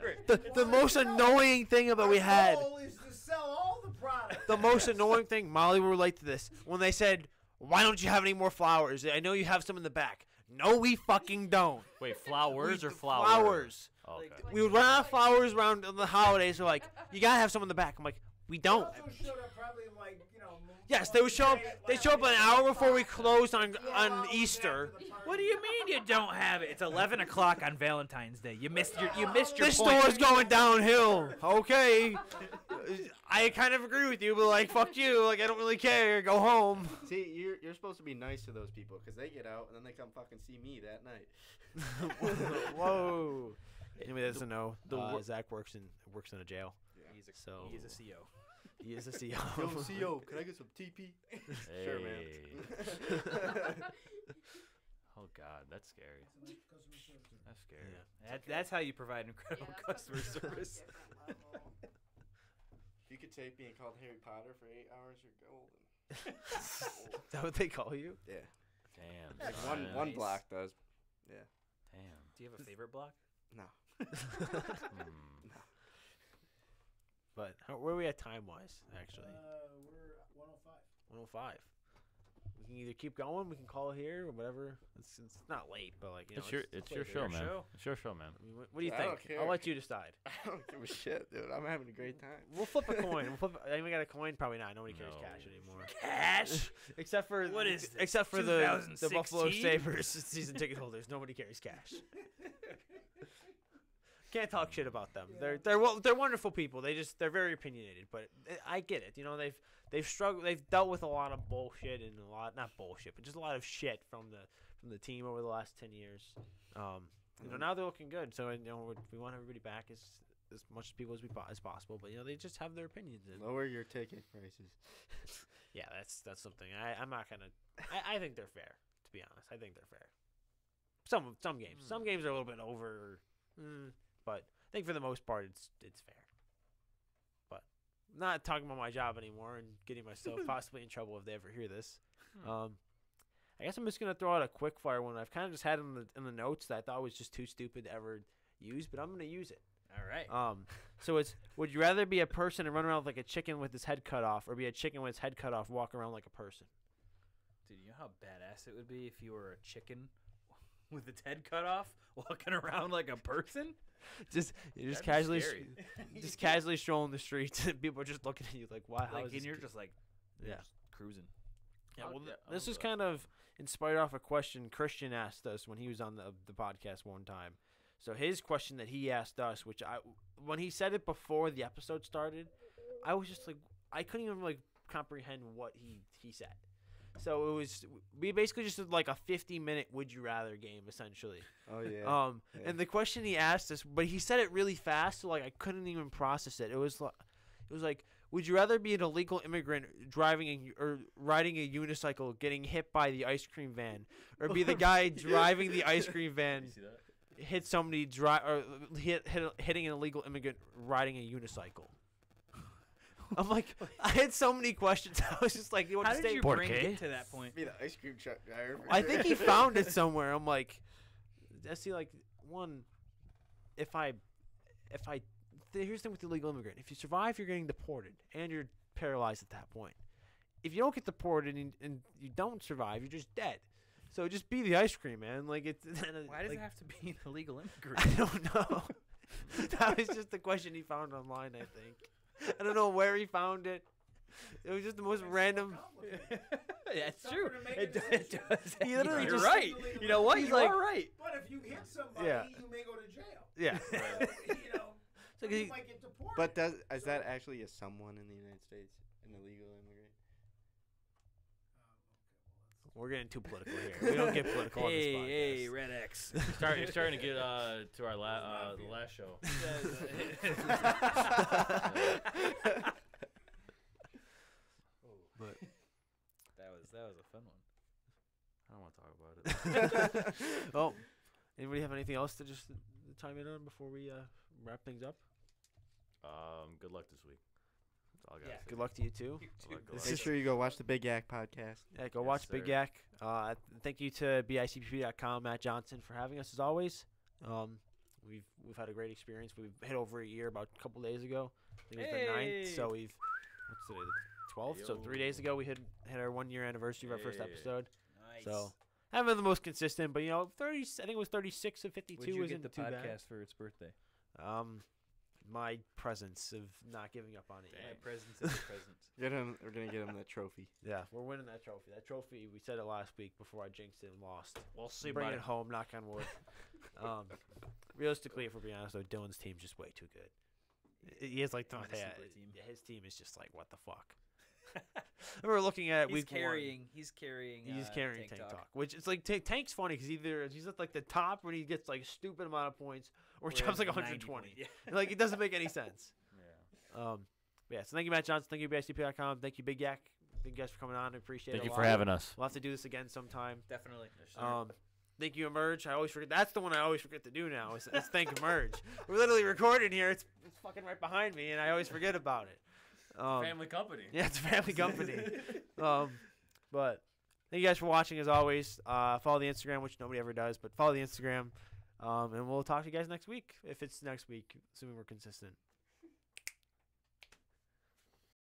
the most annoying thing about we had. Our goal is to sell all the product. The most annoying thing, Molly will relate to this, when they said, why don't you have any more flowers? I know you have some in the back. No, we fucking don't. Wait, flowers or flowers? Flowers. Oh, okay. We would run out of flowers around the holidays. They're like, you gotta have some in the back. I'm like, we They don't. also showed up probably Yes, they would show up. They show up an hour before we closed on Easter. What do you mean you don't have it? It's 11 o'clock on Valentine's Day. You missed your This point. store's going downhill. Okay. I kind of agree with you, but like, fuck you. Like, I don't really care. Go home. See, you're supposed to be nice to those people because they get out and then they come fucking see me that night. Whoa. Anybody that doesn't know, the Zack works in a jail. He's a So he's a CO. he is a CO. Yo, CO, can I get some TP? Sure, man. Oh God, that's scary. That's scary. Yeah. That's how you provide incredible customer service. If you could tape me and call Harry Potter for 8 hours, you're golden. Is that what they call you? Yeah. Damn. Like son. one block does. Yeah. Damn. Do you have a favorite block? No. But where are we at time-wise, actually? We're 105. 105. We can either keep going, we can call it here, or whatever. It's not late, but like, you know. It's your late. show, man. show. It's your show, man. I mean, what do you I think? don't care. I'll let you decide. I don't give a shit, dude. I'm having a great time. We'll flip a coin. Anyone got a coin? Probably not. Nobody carries No. cash anymore. Cash? Except for What is this, except for the Buffalo 2016? Sabres season ticket holders. Nobody carries cash. Can't talk shit about them. They're wonderful people. They're very opinionated, but I get it. You know, they've struggled. They've dealt with a lot of bullshit and not bullshit, but just a lot of shit from the team over the last 10 years. You know, now they're looking good. So you know, we want everybody back as much people as possible. But you know, they just have their opinions. And Lower your ticket prices. yeah, that's something. I'm not gonna. I think they're fair. To be honest, I think they're fair. Some games. Some games are a little bit over. But I think for the most part, it's fair. But not talking about my job anymore and getting myself possibly in trouble if they ever hear this. I guess I'm just gonna throw out a quick fire one I've kind of just had in the notes that I thought was just too stupid to ever use, but I'm gonna use it. All right. So it's: would you rather be a person and run around like a chicken with his head cut off, or be a chicken with his head cut off, walk around like a person? Dude, you know how badass it would be if you were a chicken with its head cut off, walking around like a person? Just That'd be casually, scary. just casually strolling the streets, and people are just looking at you like, "Wow, how Like, is and this you're kid-" just like, Yeah. just cruising. Yeah, well, Yeah, this I'll is do that. kind of inspired off a question Christian asked us when he was on the podcast one time. So his question that he asked us, which when he said it before the episode started, I was just like, I couldn't even like comprehend what he said. So we basically just did like a 50-minute would you rather game essentially. Oh yeah. Yeah. And the question he asked us, but he said it really fast, so like I couldn't even process it. It was like, would you rather be an illegal immigrant driving or riding a unicycle, getting hit by the ice cream van, or be the guy driving the ice cream van, You see that? hit somebody hitting an illegal immigrant riding a unicycle? I'm like, I had so many questions. I was just like, How did you bring it to that point? Be the ice cream truck driver. I think he found it somewhere. I'm like, I see, like, one, here's the thing with the illegal immigrant. If you survive, you're getting deported, and you're paralyzed at that point. If you don't get deported and you don't survive, you're just dead. So just be the ice cream, man. Like, it's Why does like, it have to be an illegal immigrant? I don't know. That was just the question he found online, I think. I don't know where he found it. It was just the most random. That's Tougher true. to make It, a it decision. does. He literally You're just- right. You know what? He's You like- are right. But if you hit somebody, Yeah. you may go to jail. Yeah. You know, So you he- might get deported. But is that actually a someone in the United States, an illegal immigrant? We're getting too political here. We don't get political on this podcast. Hey, Red X. You're starting to get to our the last show. But That was a fun one. I don't want to talk about it. Well, anybody have anything else to just chime in on before we wrap things up? Good luck this week. That's all I got. Yeah. Good luck to you too. Make sure you go watch the Big Yak podcast. Yeah, go Yes, watch sir. BigYAC. Thank you to BICPP.com, Matt Johnson, for having us as always. We've had a great experience. We've hit over a year about a couple days ago. I think it was the 9th. So we've what's today? The 12th. So 3 days ago we hit our 1 year anniversary of our first Hey. episode. Nice. So haven't been the most consistent, but 30. I think it was 36 of 52. Would you Isn't get the too bad. podcast for its birthday? My presence of not giving up on it My yet. presence is a present. We're gonna get him that trophy. Yeah, we're winning that trophy. That trophy, we said it last week before I jinxed it and lost. We'll see. Bring buddy. it home, knock on wood. Realistically, if we're being honest, though, Dylan's team's just way too good. He has like He's the yeah, super team. yeah, his team is just like what the fuck. I remember looking at He's week carrying. one. He's carrying. He's carrying Tank Tank Talk. Talk, which it's like Tank's funny because either he's at like the top when he gets like a stupid amount of points, or Or jumps like 90 120. point, yeah. Like it doesn't make any sense. Yeah. Yeah, so thank you, Matt Johnson. Thank you, BICP.com. Thank you, BigYAC. Thank you guys for coming on. I appreciate it. Thank a you lot. for having us. We'll have to do this again sometime. Definitely. Thank you, Emerge. I always forget. That's the one I always forget to do now. Is thank Emerge. We're literally recording here. It's fucking right behind me, and I always forget about it. Family company. Yeah, it's a family company. But thank you guys for watching as always. Follow the Instagram, which nobody ever does, but follow the Instagram. And we'll talk to you guys next week if it's next week, assuming we're consistent.